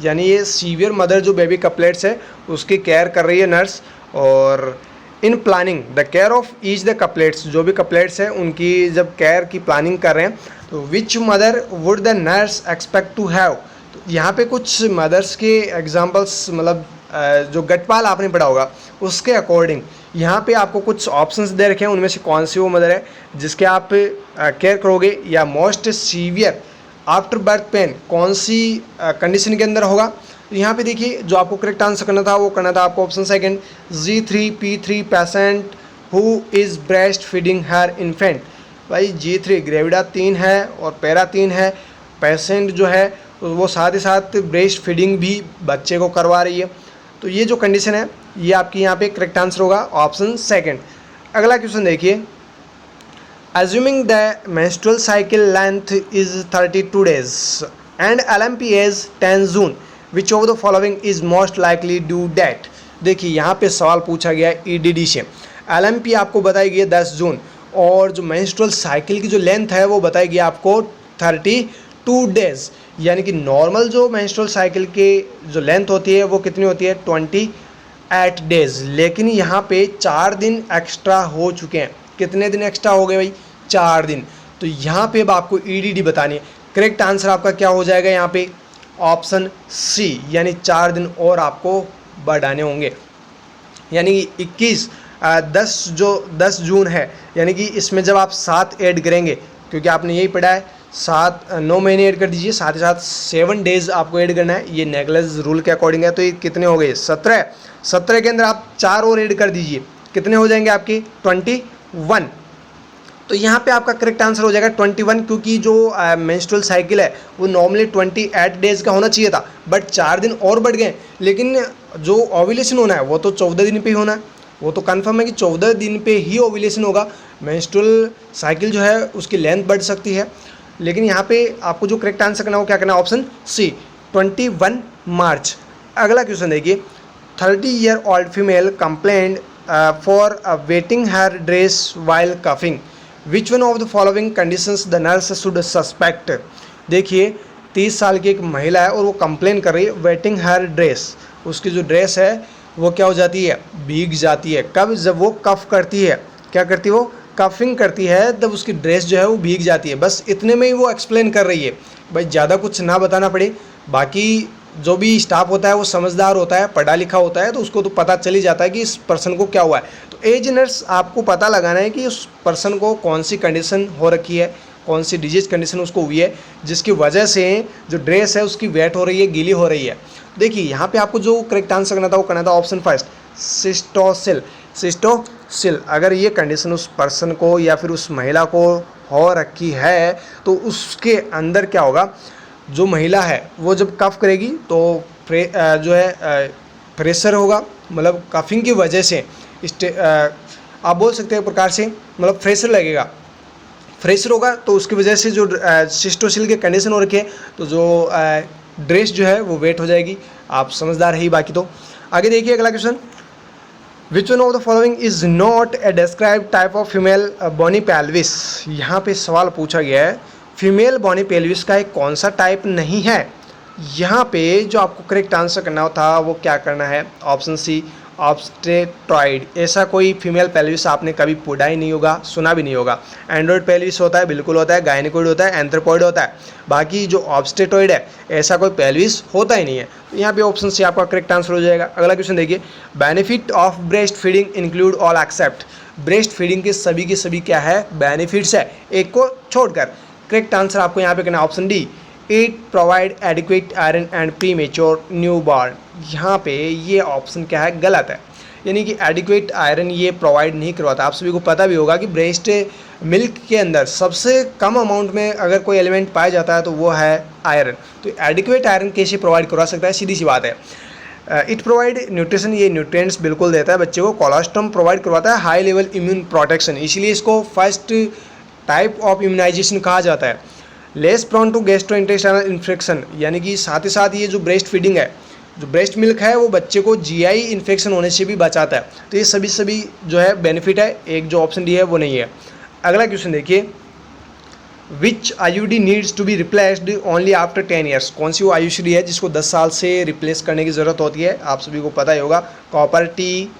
यानी ये सीवियर मदर जो बेबी कपलेट्स है उसकी केयर कर रही है नर्स, और in planning the care of each the couplets, जो भी कपलेट्स हैं उनकी जब केयर की प्लानिंग कर रहे हैं तो which mother would the nurse expect to have. तो यहाँ पे कुछ मदर्स के एग्जांपल्स मतलब जो गटपाल आपने पढ़ा होगा उसके अकॉर्डिंग यहाँ पे आपको कुछ ऑप्शंस दे रखे हैं, उनमें से कौन सी वो मदर है जिसके आप केयर करोगे, या most severe after birth pain कौन सी कंडीशन के अंदर होगा। तो यहाँ पे देखिए जो आपको करेक्ट आंसर करना था वो करना था आपको option second G3P3 patient who is breast feeding her infant. भाई G3 ग्रेविडा 3 है और पैरा 3 है, पेशेंट जो है वो साथ ही साथ ब्रेस्ट फीडिंग भी बच्चे को करवा रही है। तो ये जो कंडीशन है ये आपकी यहाँ पे करेक्ट आंसर होगा ऑप्शन सेकंड। अगला क्वेश्चन देखिए, assuming the menstrual cycle length is 32 days and LMP is 10 June, which of the following is most likely due date। देखिए यहाँ पे सवाल पूछा गया है EDD से। LMP आपको बताई गई है 10 जून और जो menstrual cycle की जो लेंथ है वो बताई गई आपको 32 डेज, यानी कि नॉर्मल जो menstrual cycle की जो लेंथ होती है वो कितनी होती है 28 डेज, लेकिन यहाँ पे 4 दिन एक्स्ट्रा हो चुके हैं। कितने दिन एक्स्ट्रा हो गए भाई 4 दिन। तो यहाँ पे अब आपको EDD बतानी है। करेक्ट आंसर आपका क्या हो जाएगा यहाँ पे ऑप्शन सी, यानी 4 दिन और आपको बढ़ाने होंगे, यानी 10 जून है, यानी कि इसमें जब आप 7 ऐड करेंगे, क्योंकि आपने यही पढ़ा है 9 महीने ऐड कर दीजिए, साथ ही साथ 7 डेज आपको ऐड करना है, ये नेगलेज रूल के अकॉर्डिंग है। तो ये कितने हो गए 17 के अंदर आप 4 और ऐड कर दीजिए, कितने हो जाएंगे आपके 21। तो यहाँ पे आपका करेक्ट आंसर हो जाएगा 21, क्योंकि जो मेंस्ट्रुअल साइकिल है वो नॉर्मली 28 डेज का होना चाहिए था, बट 4 दिन और बढ़ गए। लेकिन जो ओव्यूलेशन होना है वो तो 14 दिन पे ही होना है, वो तो कंफर्म है कि 14 दिन पे ही ओव्यूलेशन होगा। मेंस्ट्रुअल साइकिल जो है उसकी लेंथ बढ़ सकती है, लेकिन यहाँ पे आपको जो करेक्ट आंसर करना है वो क्या करना है ऑप्शन सी 21 मार्च। अगला क्वेश्चन देखिए, 30-year-old female complained for wetting her dress while coughing, which one of the following conditions the nurse should suspect। देखिए 30 साल की एक महिला है और वो कंप्लेन कर रही है वेटिंग हर ड्रेस, उसकी जो ड्रेस है वो क्या हो जाती है भीग जाती है। कब? जब वो कफ करती है, क्या करती है वो कफिंग करती है, तब उसकी ड्रेस जो है वो भीग जाती है। बस इतने में ही वो एक्सप्लेन कर रही है, भाई ज़्यादा कुछ ना बताना पड़े। बाकी जो भी स्टाफ होता है वो समझदार होता है, पढ़ा लिखा होता है, तो उसको तो पता चल ही जाता है कि इस पर्सन को क्या हुआ है। तो एज नर्स आपको पता लगाना है कि उस पर्सन को कौन सी कंडीशन हो रखी है, कौन सी डिजीज कंडीशन उसको हुई है, जिसकी वजह से जो ड्रेस है उसकी वेट हो रही है, गीली हो रही है। देखिए यहाँ पे आपको जो करेक्ट आंसर करना था वो करना था ऑप्शन फर्स्ट सिस्टोसिल। अगर ये कंडीशन उस पर्सन को या फिर उस महिला को हो रखी है तो उसके अंदर क्या होगा, जो महिला है वो जब कफ करेगी तो जो है प्रेशर होगा, मतलब कफिंग की वजह से आप बोल सकते हैं एक प्रकार से मतलब प्रेशर लगेगा, प्रेशर होगा, तो उसकी वजह से जो सिस्टोसिल के कंडीशन हो रखी है तो जो ड्रेस जो है वो वेट हो जाएगी। आप समझदार है ही। बाकी तो आगे देखिए अगला question, which one of the following is not a describe type of female bony pelvis. यहाँ पे सवाल पूछा गया है फीमेल बॉनी पेल्विस का एक कौन सा टाइप नहीं है। यहाँ पे जो आपको करेक्ट आंसर करना था वो क्या करना है ऑप्शन सी ऑब्स्टेट्रॉइड। ऐसा कोई फीमेल पेल्विस आपने कभी पढ़ा ही नहीं होगा, सुना भी नहीं होगा। एंड्रॉइड पेल्विस होता है, बिल्कुल होता है, गायनिकोइड होता है, एंथ्रोपॉइड होता है, बाकी जो ऑब्स्टेट्रॉइड है ऐसा कोई पेल्विस होता ही नहीं है। तो यहाँ पे ऑप्शन सी आपका करेक्ट आंसर हो जाएगा। अगला क्वेश्चन देखिए, benefit of breast feeding include all except. Breast feeding के सभी क्या है बेनिफिट्स है, एक को छोड़कर। करेक्ट आंसर आपको यहाँ पे करना है option D, it provide adequate iron and pre mature new born. यहाँ पे ये ऑप्शन क्या है, गलत है, यानी कि एडिक्वेट आयरन ये प्रोवाइड नहीं करवाता। आप सभी को पता भी होगा कि ब्रेस्ट मिल्क के अंदर सबसे कम अमाउंट में अगर कोई एलिमेंट पाया जाता है तो वो है आयरन। तो एडिक्वेट आयरन कैसे प्रोवाइड करवा सकता है, सीधी सी बात है। इट प्रोवाइड न्यूट्रिशन, ये न्यूट्रिएंट्स बिल्कुल देता है बच्चे को। कोलोस्ट्रम प्रोवाइड करवाता है हाई लेवल इम्यून प्रोटेक्शन, इसीलिए इसको फर्स्ट टाइप ऑफ इम्यूनाइजेशन कहा जाता है। Less prone to gastrointestinal infection, यानी कि साथ ही साथ ये जो ब्रेस्ट फीडिंग है, जो ब्रेस्ट मिल्क है, वो बच्चे को जीआई इन्फेक्शन होने से भी बचाता है। तो ये सभी जो है बेनिफिट है, एक जो ऑप्शन डी है वो नहीं है। अगला क्वेश्चन देखिए, which IUD needs to be replaced only after 10 years. कौन सी वो आईयूडी है जिसको 10 साल से रिप्लेस करने की ज़रूरत होती है, आप सभी को पता ही होगा। कॉपर टी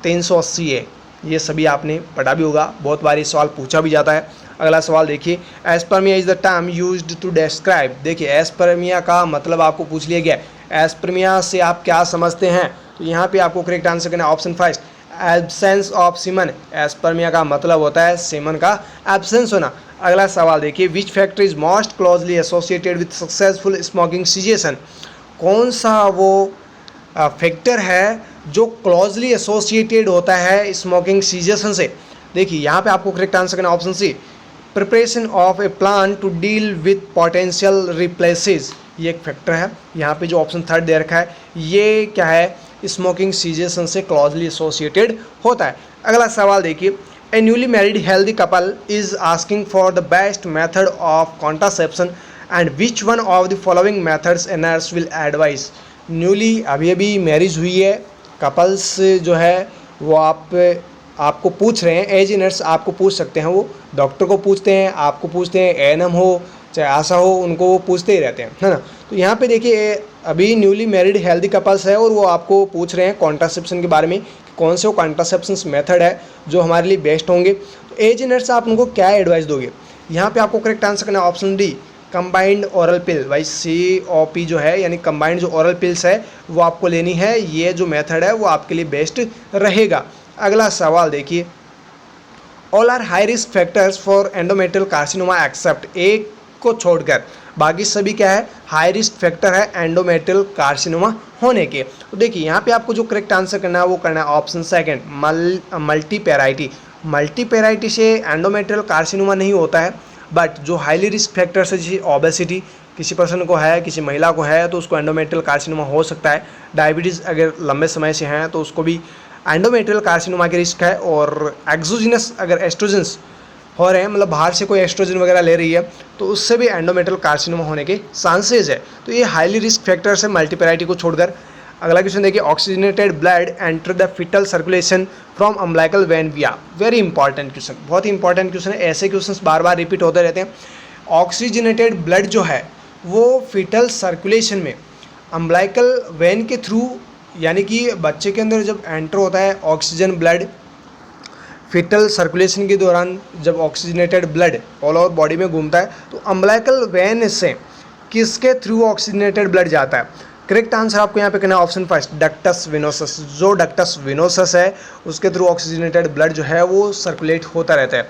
380A, ये सभी आपने पढ़ा भी होगा, बहुत बार ये सवाल पूछा भी जाता है। अगला सवाल देखिए, aspermia is the term used to describe. देखिए एस्पर्मिया का मतलब आपको पूछ लिया गया, एस्पर्मिया से आप क्या समझते हैं, तो यहाँ पे आपको करेक्ट आंसर करना है option first, absence of semen. Aspermia का मतलब होता है सीमन का एब्सेंस होना। अगला सवाल देखिए, which factor is most closely associated with successful smoking cessation. कौन सा वो फैक्टर है जो क्लोजली एसोसिएटेड होता है स्मोकिंग सीजेशन से। देखिए यहाँ पे आपको करेक्ट आंसर करना option C, preparation of a plan to deal with potential relapses, ये एक फैक्टर है। यहाँ पे जो ऑप्शन थर्ड दे रखा है ये क्या है, स्मोकिंग सीजेशन से क्लोजली एसोसिएटेड होता है। अगला सवाल देखिए, a newly married healthy couple is asking for the best method of contraception and which one of the following methods a nurse will advise. Newly अभी मैरिज हुई है कपल्स जो है वो आपको पूछ रहे हैं, एज ए नर्स आपको पूछ सकते हैं, वो डॉक्टर को पूछते हैं, आपको पूछते हैं, एएनएम हो चाहे आशा हो, उनको वो पूछते ही रहते हैं, है ना। तो यहाँ पे देखिए अभी न्यूली मैरिड हेल्दी कपल्स है और वो आपको पूछ रहे हैं कॉन्ट्रासेप्शन के बारे में, कौन से वो कॉन्ट्रासेप्शन मेथड है जो हमारे लिए बेस्ट होंगे। तो एज ए नर्स आप उनको क्या एडवाइस दोगे, यहाँ पे आपको करेक्ट आंसर करना है ऑप्शन डी, कंबाइंड ओरल पिल। भाई COP जो है यानी कंबाइंड जो ओरल पिल्स है वो आपको लेनी है, ये जो मेथड है वो आपके लिए बेस्ट रहेगा। अगला सवाल देखिए, all are high risk factors for endometrial carcinoma except, एक को छोड़कर बाकी सभी क्या है, हाई रिस्क फैक्टर है एंडोमेट्रियल कार्सिनोमा होने के। तो देखिए यहाँ पे आपको जो करेक्ट आंसर करना है वो करना है ऑप्शन सेकंड, मल्टीपेराइटी। मल्टीपेराइटी से एंडोमेट्रियल कार्सिनोमा नहीं होता है, बट जो हाईली रिस्क फैक्टर्स है जैसे ओबेसिटी, किसी पर्सन को है, किसी महिला को है तो उसको एंडोमेट्रियल कार्सिनोमा हो सकता है। डायबिटीज़ अगर लंबे समय से हैं तो उसको भी एंडोमेट्रियल कार्सिनोमा की रिस्क है। और एक्सोजिनस अगर एस्ट्रोजेंस हो रहे हैं, मतलब बाहर से कोई एस्ट्रोजन वगैरह ले रही है तो उससे भी एंडोमेट्रियल कार्सिनोमा होने के चांसेज है। तो ये हाईली रिस्क फैक्टर्स है मल्टीपेराइटी को छोड़कर। अगला क्वेश्चन देखिए, oxygenated blood enter the fetal circulation from umbilical vein via. Very important question, बहुत ही इंपॉर्टेंट क्वेश्चन है, ऐसे क्वेश्चन बार बार रिपीट होते रहते हैं। ऑक्सीजनेटेड ब्लड जो है वो फिटल सर्कुलेशन में अम्बिलिकल वेन के थ्रू, यानी कि बच्चे के अंदर जब एंटर होता है ऑक्सीजन ब्लड फिटल सर्कुलेशन के दौरान, जब oxygenated blood all over body में घूमता है तो अम्बिलिकल वेन से किसके थ्रू ऑक्सीजनेटेड ब्लड जाता है। करेक्ट आंसर आपको यहाँ पे कहना है ऑप्शन फर्स्ट, डक्टस वेनोसस। जो डक्टस वेनोसस है उसके थ्रू ऑक्सीजनेटेड ब्लड जो है वो सर्कुलेट होता रहता है।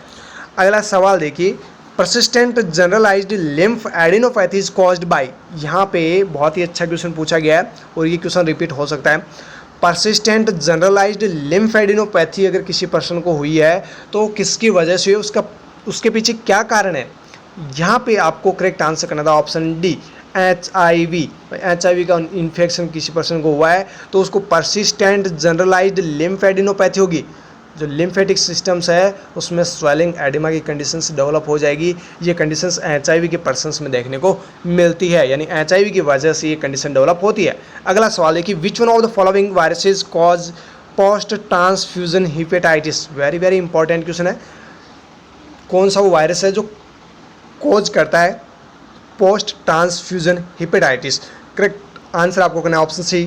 अगला सवाल देखिए, persistent generalised lymph adenopathy caused by. यहाँ पे बहुत ही अच्छा क्वेश्चन पूछा गया है और ये क्वेश्चन रिपीट हो सकता है। परसिस्टेंट जनरलाइज्ड लिम्फ एडिनोपैथी अगर किसी पर्सन को हुई है तो किसकी वजह से हुई, उसके पीछे क्या कारण है। यहाँ पे आपको करेक्ट आंसर करना था ऑप्शन डी, HIV। HIV का इन्फेक्शन किसी पर्सन को हुआ है तो उसको परसिस्टेंट जनरलाइज्ड लिम्फ एडिनोपैथी होगी। जो लिम्फेटिक सिस्टम्स है उसमें स्वेलिंग एडिमा की कंडीशंस डेवलप हो जाएगी। ये कंडीशंस HIV के पर्सन्स में देखने को मिलती है, यानी HIV की वजह से ये कंडीशन डेवलप होती है। अगला सवाल है कि विच one of the following viruses cause post transfusion hepatitis. Very very important question है, कौन सा वो वायरस है जो कॉज करता है post transfusion hepatitis. Correct answer आपको करना है option C,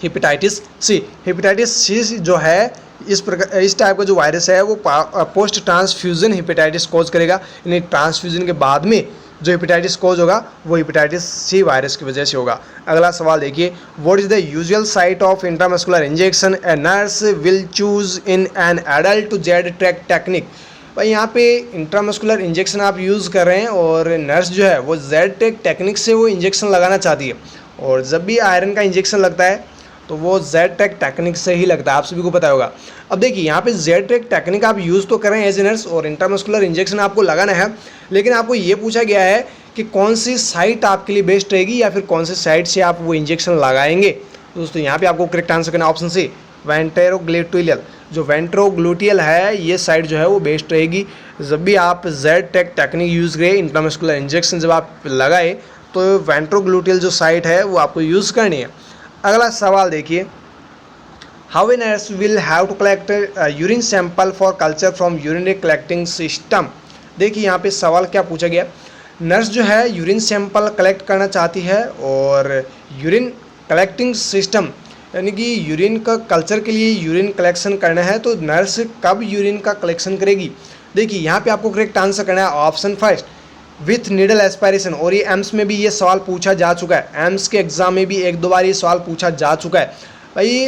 hepatitis C. Hepatitis C जो है इस टाइप का जो वायरस है वो पोस्ट ट्रांसफ्यूजन हेपेटाइटिस कॉज करेगा, यानी ट्रांसफ्यूजन के बाद में जो हेपेटाइटिस कॉज होगा वो हेपेटाइटिस सी वायरस की वजह से होगा। अगला सवाल देखिए, what is the usual site of intramuscular injection a nurse will choose in an adult to Z track technique. भाई यहाँ पे इंट्रामस्कुलर इंजेक्शन आप यूज़ कर रहे हैं और नर्स जो है वो Z-टेक टेक्निक से वो इंजेक्शन लगाना चाहती है। और जब भी आयरन का इंजेक्शन लगता है तो वो Z-टेक टेक्निक से ही लगता है, आप सभी को पता होगा। अब देखिए यहाँ पे Z-टेक टेक्निक आप यूज़ तो कर रहे हैं एज ए नर्स और इंट्रामस्कुलर इंजेक्शन आपको लगाना है, लेकिन आपको ये पूछा गया है कि कौन सी साइट आपके लिए बेस्ट रहेगी या फिर कौन सी साइट से आप वो इंजेक्शन लगाएंगे। दोस्तों यहाँ पे आपको करेक्ट आंसर करना ऑप्शन सी, वेंट्रोग्लूटियल। जो वेंट्रोग्लूटियल है ये साइट जो है वो बेस्ट रहेगी। जब भी आप Z-टेक टेक्निक यूज़ करें, इंट्रामस्कुलर इंजेक्शन जब आप लगाए तो वेंट्रोग्लूटियल जो साइट है वो आपको यूज़ करनी है। अगला सवाल देखिए, how a nurse will have to collect urine sample for culture from urinary collecting system. देखिए यहाँ पे सवाल क्या पूछा गया, नर्स जो है यूरिन सैंपल कलेक्ट करना चाहती है और यूरिन कलेक्टिंग सिस्टम यानी कि यूरिन का कल्चर के लिए यूरिन कलेक्शन करना है, तो नर्स कब यूरिन का कलेक्शन करेगी। देखिए यहाँ पे आपको करेक्ट आंसर करना है option first, with needle aspiration. और ये एम्स में भी ये सवाल पूछा जा चुका है, एम्स के एग्जाम में भी 1-2 बार ये सवाल पूछा जा चुका है। भाई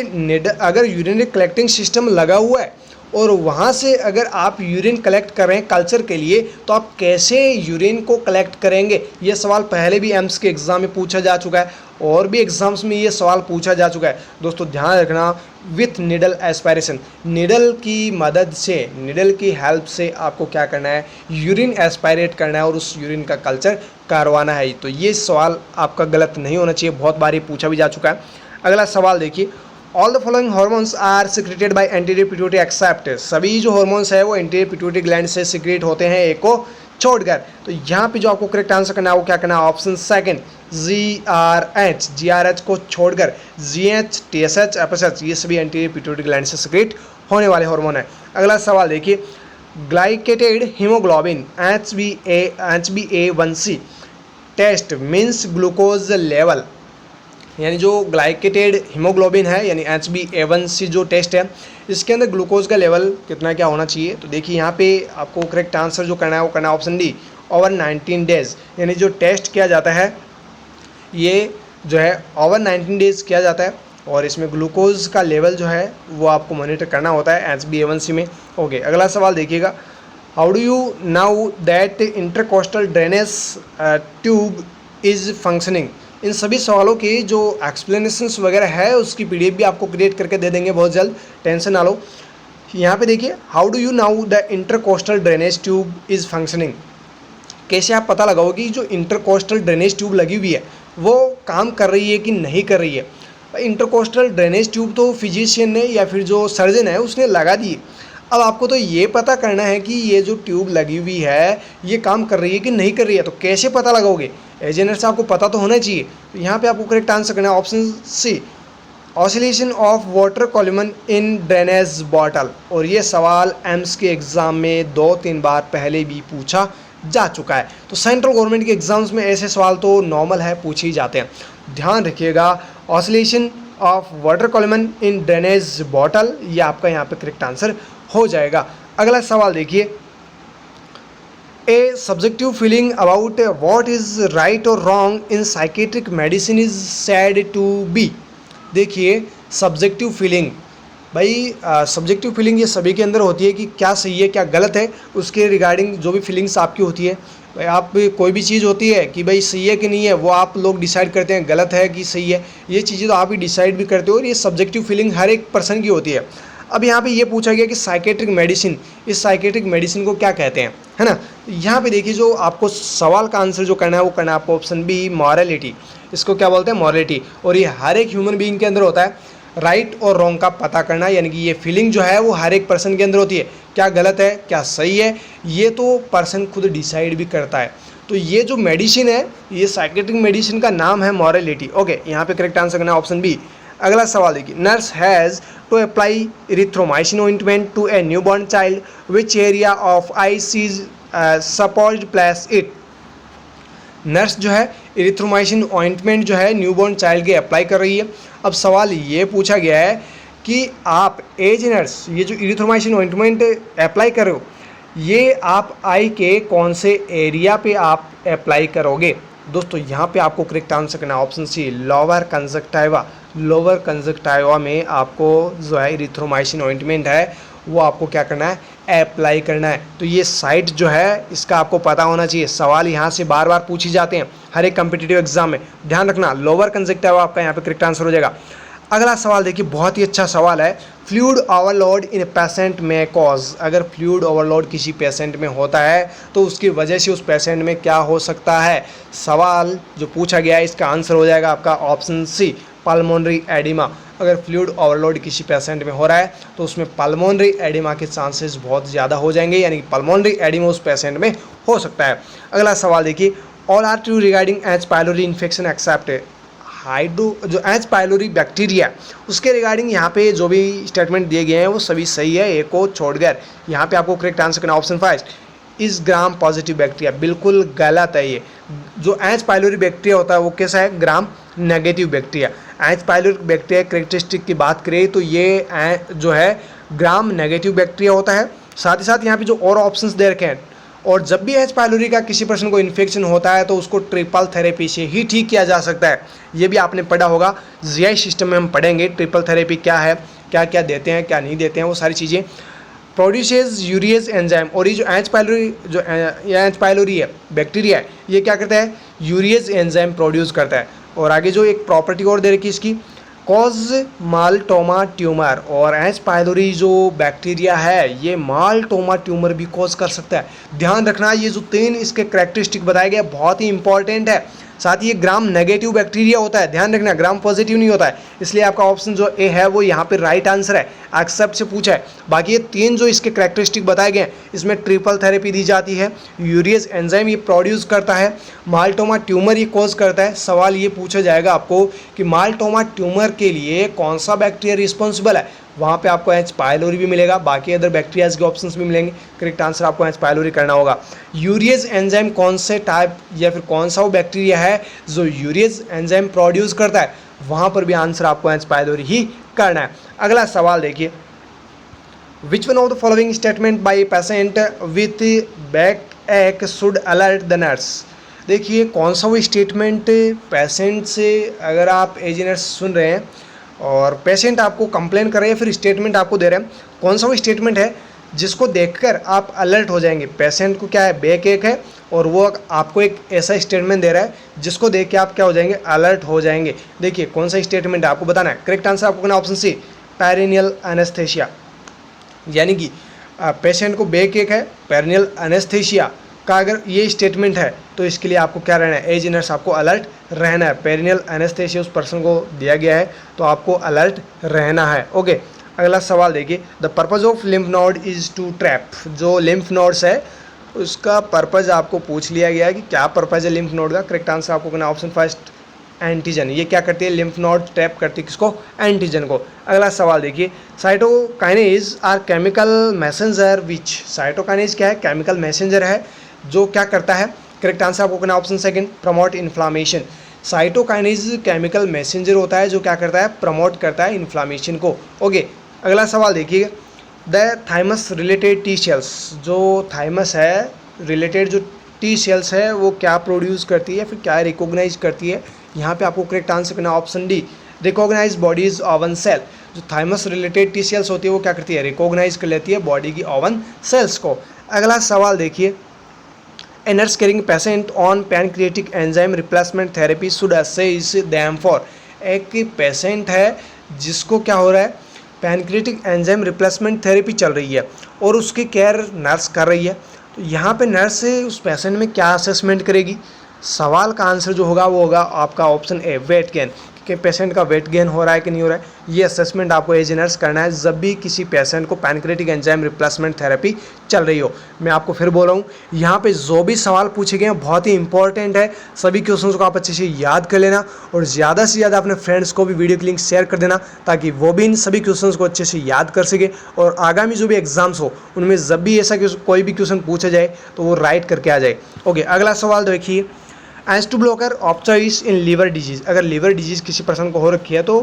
अगर यूरिनरी कलेक्टिंग सिस्टम लगा हुआ है और वहाँ से अगर आप यूरिन कलेक्ट कर रहे हैं कल्चर के लिए, तो आप कैसे यूरिन को कलेक्ट करेंगे। ये सवाल पहले भी एम्स के एग्ज़ाम में पूछा जा चुका है और भी एग्ज़ाम्स में ये सवाल पूछा जा चुका है। दोस्तों ध्यान रखना, विथ निडल एस्पायरेशन, निडल की मदद से, निडल की हेल्प से आपको क्या करना है, यूरिन एस्पायरेट करना है और उस यूरिन का कल्चर करवाना है। तो ये सवाल आपका गलत नहीं होना चाहिए, बहुत बार ये पूछा भी जा चुका है। अगला सवाल देखिए, all the following hormones are secreted by anterior pituitary except. सभी जो हार्मोन्स है वो एंटीरियर पिट्यूटरी ग्लैंड से सिक्रेट होते हैं एक को छोड़कर। तो यहाँ पे जो आपको करेक्ट आंसर करना है वो क्या करना है, ऑप्शन सेकंड, GRH को छोड़कर GH, TSH, FSH ये सभी एंटीरियर पिट्यूटरी ग्लैंड से सिक्रेट होने वाले हार्मोन है। अगला सवाल देखिए, glycated haemoglobin HbA1c test means glucose level. यानी जो ग्लाइकेटेड हीमोग्लोबिन है यानी HbA1c जो टेस्ट है, इसके अंदर ग्लूकोज का लेवल कितना क्या होना चाहिए। तो देखिए यहाँ पे आपको करेक्ट आंसर जो करना है वो करना है ऑप्शन डी, ओवर 19 डेज। यानी जो टेस्ट किया जाता है ये जो है ओवर 19 डेज किया जाता है और इसमें ग्लूकोज का लेवल जो है वो आपको मॉनिटर करना होता है HbA1c में। ओके, अगला सवाल देखिएगा, how do you know that intercostal drainage tube is functioning. इन सभी सवालों की जो एक्सप्लेनेशंस वगैरह है उसकी PDF भी आपको क्रिएट करके दे देंगे बहुत जल्द, टेंशन ना लो। यहाँ पे देखिए, how do you now the intercostal drainage tube is functioning. कैसे आप पता लगाओगे कि जो इंटरकोस्टल ड्रेनेज ट्यूब लगी हुई है वो काम कर रही है कि नहीं कर रही है। इंटरकोस्टल ड्रेनेज ट्यूब तो फिजिशियन ने या फिर जो सर्जन है उसने लगा दी। अब आपको तो ये पता करना है कि ये जो ट्यूब लगी हुई है ये काम कर रही है कि नहीं कर रही है। तो कैसे पता लगाओगे, एज ए नर्स आपको पता तो होना चाहिए। तो यहाँ पे आपको करेक्ट आंसर करना है option C, oscillation of water column in drainage bottle. और ये सवाल एम्स के एग्ज़ाम में 2-3 बार पहले भी पूछा जा चुका है। तो सेंट्रल गवर्नमेंट के एग्ज़ाम्स में ऐसे सवाल तो नॉर्मल है, पूछे ही जाते हैं। ध्यान रखिएगा, oscillation of water column in drainage bottle, ये आपका यहाँ पे करेक्ट आंसर हो जाएगा। अगला सवाल देखिए, a subjective feeling about what is right और wrong in psychiatric medicine is said to be. देखिए सब्जेक्टिव फीलिंग, भाई सब्जेक्टिव फीलिंग ये सभी के अंदर होती है कि क्या सही है क्या गलत है, उसके रिगार्डिंग जो भी फीलिंग्स आपकी होती है। भाई आप कोई भी चीज़ होती है कि भाई सही है कि नहीं है, वो आप लोग डिसाइड करते हैं, गलत है कि सही है, ये चीज़ें तो आप ही डिसाइड भी करते हो और ये सब्जेक्टिव फीलिंग हर एक पर्सन की होती है। अब यहाँ पे ये पूछा गया कि साइकेट्रिक मेडिसिन, इस साइकेट्रिक मेडिसिन को क्या कहते हैं, है ना। यहाँ पे देखिए जो आपको सवाल का आंसर जो करना है वो करना है आपको ऑप्शन बी, मॉरलिटी। इसको क्या बोलते हैं, मॉरलिटी। और ये हर एक ह्यूमन बीइंग के अंदर होता है, राइट और रॉन्ग का पता करना, यानी कि ये फीलिंग जो है वो हर एक पर्सन के अंदर होती है, क्या गलत है क्या सही है ये तो पर्सन खुद डिसाइड भी करता है। तो ये जो मेडिसिन है, ये साइकेट्रिक मेडिसिन का नाम है मॉरलिटी। ओके, यहाँ पे करेक्ट आंसर करना है ऑप्शन बी। अगला सवाल देखिए, nurse has to apply erythromycin ointment to a newborn child which area of eyes is supposed place it. Nurse जो है इरिथ्रोमाइसिन ऑइंटमेंट जो है न्यूबॉर्न चाइल्ड के अप्लाई कर रही है। अब सवाल ये पूछा गया है कि आप एज नर्स ये जो इरिथ्रोमाइसिन ऑइंटमेंट अप्लाई कर रहे हो, ये आप आई के कौन से एरिया पे आप अप्लाई करोगे। दोस्तों यहाँ पे आपको करेक्ट आंसर करना है option C, lower conjunctiva. Lower conjunctiva में आपको जो है इरिथ्रोमाइसिन ऑइंटमेंट है वो आपको क्या करना है, अप्लाई करना है। तो ये साइट जो है इसका आपको पता होना चाहिए। सवाल यहाँ से बार बार पूछे जाते हैं हर एक कम्पिटिटिव एग्जाम में, ध्यान रखना। लोअर कंजक्टिव आपका यहाँ पे करेक्ट आंसर हो जाएगा। अगला सवाल देखिए, बहुत ही अच्छा सवाल है। फ्लूइड ओवरलोड इन पेशेंट में कॉज, अगर फ्लूइड ओवरलोड किसी पेशेंट में होता है तो उसकी वजह से उस पेशेंट में क्या हो सकता है। सवाल जो पूछा गया है इसका आंसर हो जाएगा आपका ऑप्शन सी, पल्मोनरी एडिमा। अगर फ्लूइड ओवरलोड किसी पेशेंट में हो रहा है तो उसमें पल्मोनरी एडिमा के चांसेस बहुत ज़्यादा हो जाएंगे, यानी कि पल्मोनरी एडिमा उस पेशेंट में हो सकता है। अगला सवाल देखिए, all are true regarding H pylori infection except hydro, जो एच पायलोरी बैक्टीरिया उसके रिगार्डिंग यहाँ पे जो भी स्टेटमेंट दिए गए हैं वो सभी सही है, एक को छोड़कर। यहाँ पे आपको करेक्ट आंसर करना ऑप्शन 5, इस ग्राम पॉजिटिव बैक्टीरिया, बिल्कुल गलत है ये। जो एच पायलोरी बैक्टीरिया होता है वो कैसा है, gram negative bacteria. H pylori bacteria characteristic की बात करें तो ये जो है ग्राम नेगेटिव बैक्टीरिया होता है। साथ ही साथ यहाँ पे जो और ऑप्शंस दे रखे हैं, और जब भी एच पायलोरी का किसी पर्सन को इन्फेक्शन होता है तो उसको ट्रिपल थेरेपी से ही ठीक किया जा सकता है। ये भी आपने पढ़ा होगा, जीआई सिस्टम में हम पढ़ेंगे ट्रिपल थेरेपी क्या है, क्या क्या देते हैं क्या नहीं देते हैं, वो सारी चीज़ें। प्रोड्यूसेस यूरियस एंजाइम, और ये जो एच पायलोरी है बैक्टीरिया है, ये क्या करता है, यूरियस एंजाइम प्रोड्यूस करता है। और आगे जो एक प्रॉपर्टी और दे रखी है इसकी, कॉज माल्टोमा ट्यूमर, और एच पायलोरी जो बैक्टीरिया है ये माल्टोमा ट्यूमर भी कॉज कर सकता है। ध्यान रखना, ये जो 3 इसके करैक्टरिस्टिक बताए गए बहुत ही इंपॉर्टेंट है। साथ ही ये ग्राम नेगेटिव बैक्टीरिया होता है, ध्यान रखना, ग्राम पॉजिटिव नहीं होता है। इसलिए आपका ऑप्शन जो ए है वो यहाँ पे राइट आंसर है, एक्सेप्ट से पूछा है। बाकी ये 3 जो इसके करैक्टरिस्टिक बताए गए हैं इसमें ट्रिपल थेरेपी दी जाती है, यूरियस एंजाइम ये प्रोड्यूस करता है, माल्टोमा ट्यूमर ये कॉज करता है। सवाल ये पूछा जाएगा आपको कि माल्टोमा ट्यूमर के लिए कौन सा बैक्टीरिया रिस्पॉन्सिबल है, वहाँ पे आपको एच पायलोरी भी मिलेगा, बाकी अदर बैक्टीरियाज के ऑप्शंस भी मिलेंगे। करेक्ट आंसर आपको एच पायलोरी करना होगा। यूरियस एंजाइम कौन से टाइप या फिर कौन सा वो बैक्टीरिया है जो यूरियस एंजाइम प्रोड्यूस करता है, वहाँ पर भी आंसर आपको एच पायलोरी ही करना है। अगला सवाल देखिए, which one of the following statement by patient with back एक शुड अलर्ट द नर्स। देखिए कौन सा वो स्टेटमेंट पेशेंट से, अगर आप एज नर्स सुन रहे हैं और पेशेंट आपको कंप्लेन कर रहे हैं फिर स्टेटमेंट आपको दे रहे हैं, कौन सा वो स्टेटमेंट है जिसको देखकर आप अलर्ट हो जाएंगे। पेशेंट को क्या है, बैक एक है और वो आपको एक ऐसा स्टेटमेंट दे रहा है जिसको देख के आप क्या हो जाएंगे, अलर्ट हो जाएंगे। देखिए कौन सा स्टेटमेंट है आपको बताना है। करेक्ट आंसर आपको करना ऑप्शन सी, पेरिनियल एनेस्थेशिया, यानी कि पेशेंट को बैक एक है, पेरिनियल एनेस्थेशिया का अगर ये स्टेटमेंट है तो इसके लिए आपको क्या रहना है, एज नर्स आपको अलर्ट रहना है। पेरिनियल एनेस्थेशिया उस पर्सन को दिया गया है तो आपको अलर्ट रहना है। ओके, अगला सवाल देखिए, the purpose of lymph node is to trap. जो लिम्फ नोड्स है उसका पर्पज आपको पूछ लिया गया है कि क्या पर्पज है लिम्फ नोड का। करेक्ट आंसर आपको करना ऑप्शन फर्स्ट, एंटीजन। ये क्या करती है, लिम्फ नोड ट्रैप करती है किसको, एंटीजन को। अगला सवाल देखिए, साइटोकाइनेज आर केमिकल मैसेंजर विच। साइटोकाइनेज क्या है, केमिकल मैसेंजर है जो क्या करता है। करेक्ट आंसर आपको करना option second, promote inflammation. Cytokines chemical messenger होता है जो क्या करता है, प्रमोट करता है इन्फ्लामेशन को। ओके, अगला सवाल देखिए, the thymus related T sales. जो थाइमस है रिलेटेड जो टी सेल्स है वो क्या प्रोड्यूस करती है, फिर क्या रिकॉग्नाइज करती है। यहाँ पे आपको करेक्ट आंसर करना option D, recognise body's own cell. जो थाइमस रिलेटेड टी सेल्स होती है वो क्या करती है, रिकॉग्नाइज कर लेती है बॉडी की ओवन सेल्स को। अगला सवाल देखिए, A nurse caring patient on pancreatic enzyme replacement therapy should assess them for। एक पेशेंट है जिसको क्या हो रहा है, पैनक्रिएटिक एंजाइम रिप्लेसमेंट थेरेपी चल रही है और उसकी केयर नर्स कर रही है। तो यहाँ पे नर्स उस पेशेंट में क्या असेसमेंट करेगी। सवाल का आंसर जो होगा वो होगा आपका ऑप्शन ए, वेट गेन, कि पेशेंट का वेट गेन हो रहा है कि नहीं हो रहा है। ये असेसमेंट आपको एज नर्स करना है जब भी किसी पेशेंट को पैनक्रिएटिक एंजाइम रिप्लेसमेंट थेरेपी चल रही हो। मैं आपको फिर बोल रहा हूँ, यहाँ पे जो भी सवाल पूछे गए हैं बहुत ही इंपॉर्टेंट है। सभी क्वेश्चंस को आप अच्छे से याद कर लेना और ज़्यादा से ज़्यादा अपने फ्रेंड्स को भी वीडियो की लिंक शेयर कर देना ताकि वो भी इन सभी क्वेश्चंस को अच्छे से याद कर सके और आगामी जो भी एग्जाम्स हो उनमें जब भी ऐसा कोई भी क्वेश्चन पूछा जाए तो वो राइट करके आ जाए। ओके, अगला सवाल देखिए, S two blocker of choice in liver disease. अगर लीवर डिजीज़ किसी पर्सन को हो रखी है तो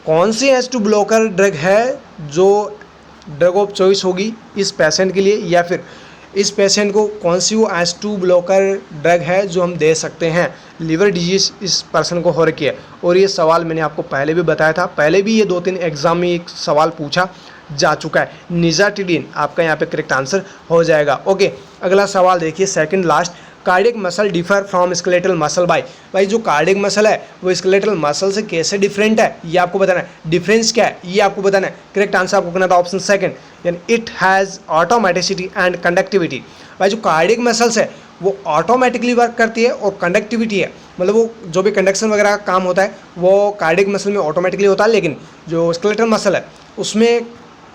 कौन सी एस टू ब्लॉकर ड्रग है जो ड्रग ऑफ चॉइस होगी इस पेशेंट के लिए, या फिर इस पेशेंट को कौन सी वो एस टू ब्लॉकर ड्रग है जो हम दे सकते हैं। लीवर डिजीज़ इस पर्सन को हो रखी है और ये सवाल मैंने आपको पहले भी बताया था, पहले भी ये 2-3 एग्जाम में एक सवाल पूछा जा चुका है। निजाटिडीन आपका यहाँ पे करेक्ट आंसर हो जाएगा। ओके, अगला सवाल देखिए, second last, cardiac muscle differ from skeletal muscle by. भाई जो कार्डियक मसल है वो स्केलेटल मसल से कैसे डिफरेंट है ये आपको बताना है। डिफरेंस क्या है ये आपको बताना है। करेक्ट आंसर आपको करना था ऑप्शन सेकंड, यानी it has automaticity and conductivity. भाई जो कार्डियक मसल्स है वो ऑटोमेटिकली वर्क करती है और कंडक्टिविटी है, मतलब वो जो भी कंडक्शन वगैरह का काम होता है वो कार्डियक मसल में ऑटोमेटिकली होता है, लेकिन जो स्केलेटल मसल है उसमें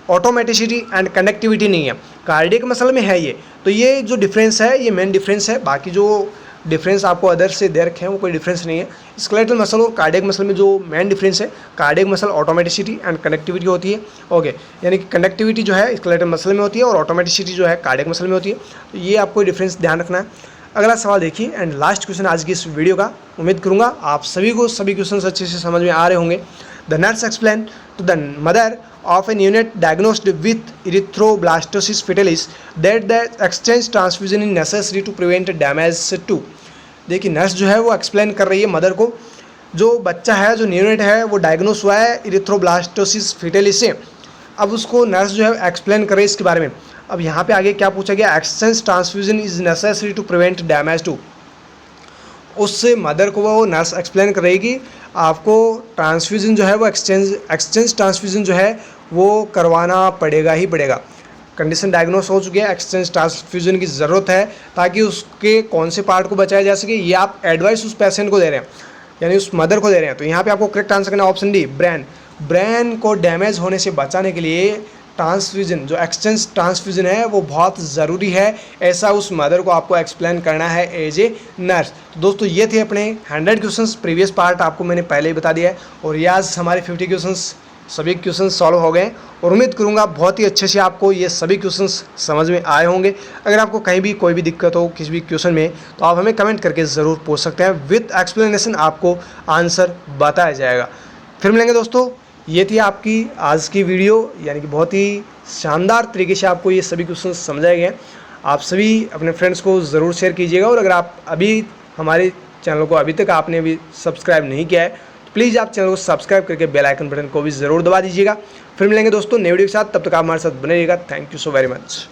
ऑटोमेटिसिटी एंड कनेक्टिविटी नहीं है। कार्डियक मसल में है ये, तो ये जो डिफरेंस है ये मेन डिफरेंस है। बाकी जो डिफरेंस आपको अदर से दे रखे हैं वो कोई डिफरेंस नहीं है। स्केलेटल मसल और कार्डियक मसल में जो मेन डिफरेंस है, cardiac muscle automaticity and connectivity होती है। ओके, यानी कि कनेक्टिविटी जो है स्केलेटल मसल में होती है और ऑटोमेटिसिटी जो है कार्डियक मसल में होती है। तो ये आपको डिफरेंस ध्यान रखना है। अगला सवाल देखिए एंड लास्ट क्वेश्चन आज की इस वीडियो का। उम्मीद करूँगा आप सभी को सभी क्वेश्चन अच्छे से समझ में आ रहे होंगे। The nurse explain to the mother of an unit diagnosed with erythroblastosis fetalis that the exchange transfusion is necessary to prevent damage to। देखिए नर्स जो है वो एक्सप्लेन कर रही है मदर को, जो बच्चा है जो न्यूनेट है वो डायग्नोस हुआ है इरिथ्रोब्लास्टोसिस फिटेलिस से। अब उसको नर्स जो है एक्सप्लेन कर रही है इसके बारे में। अब यहाँ पे आगे क्या पूछा गया, exchange transfusion is necessary to prevent damage to. उससे मदर को वो नर्स एक्सप्लेन कर रही कि आपको ट्रांसफ्यूजन जो है वो एक्सचेंज ट्रांसफ्यूजन जो है वो करवाना पड़ेगा ही पड़ेगा। कंडीशन डायग्नोस हो चुकी है, एक्सचेंज ट्रांसफ्यूजन की ज़रूरत है ताकि उसके कौन से पार्ट को बचाया जा सके। ये आप एडवाइस उस पेशेंट को दे रहे हैं, यानी उस मदर को दे रहे हैं। तो यहाँ पे आपको करेक्ट आंसर करना ऑप्शन डी, ब्रेन को डैमेज होने से बचाने के लिए ट्रांसफ्यूजन जो एक्सचेंज ट्रांसफ्यूजन है वो बहुत ज़रूरी है, ऐसा उस मदर को आपको एक्सप्लेन करना है एज ए नर्स। तो दोस्तों ये थे अपने 100 क्वेश्चंस, प्रीवियस पार्ट आपको मैंने पहले ही बता दिया है और ये आज हमारे 50 क्वेश्चंस सभी क्वेश्चन सॉल्व हो गए और उम्मीद करूंगा बहुत ही अच्छे से आपको ये सभी क्वेश्चंस समझ में आए होंगे। अगर आपको कहीं भी कोई भी दिक्कत हो किसी भी क्वेश्चन में तो आप हमें कमेंट करके ज़रूर पूछ सकते हैं, विद एक्सप्लेनेशन आपको आंसर बताया जाएगा। फिर मिलेंगे दोस्तों, ये थी आपकी आज की वीडियो, यानी कि बहुत ही शानदार तरीके से आपको ये सभी क्वेश्चन समझाए गए। आप सभी अपने फ्रेंड्स को ज़रूर शेयर कीजिएगा और अगर आप अभी हमारे चैनल को अभी तक आपने अभी सब्सक्राइब नहीं किया है तो प्लीज़ आप चैनल को सब्सक्राइब करके बेल आइकन बटन को भी ज़रूर दबा दीजिएगा। फिर मिलेंगे दोस्तों नई वीडियो के साथ, तब तक आप हमारे साथ बने रहिएगा। Thank you so very much.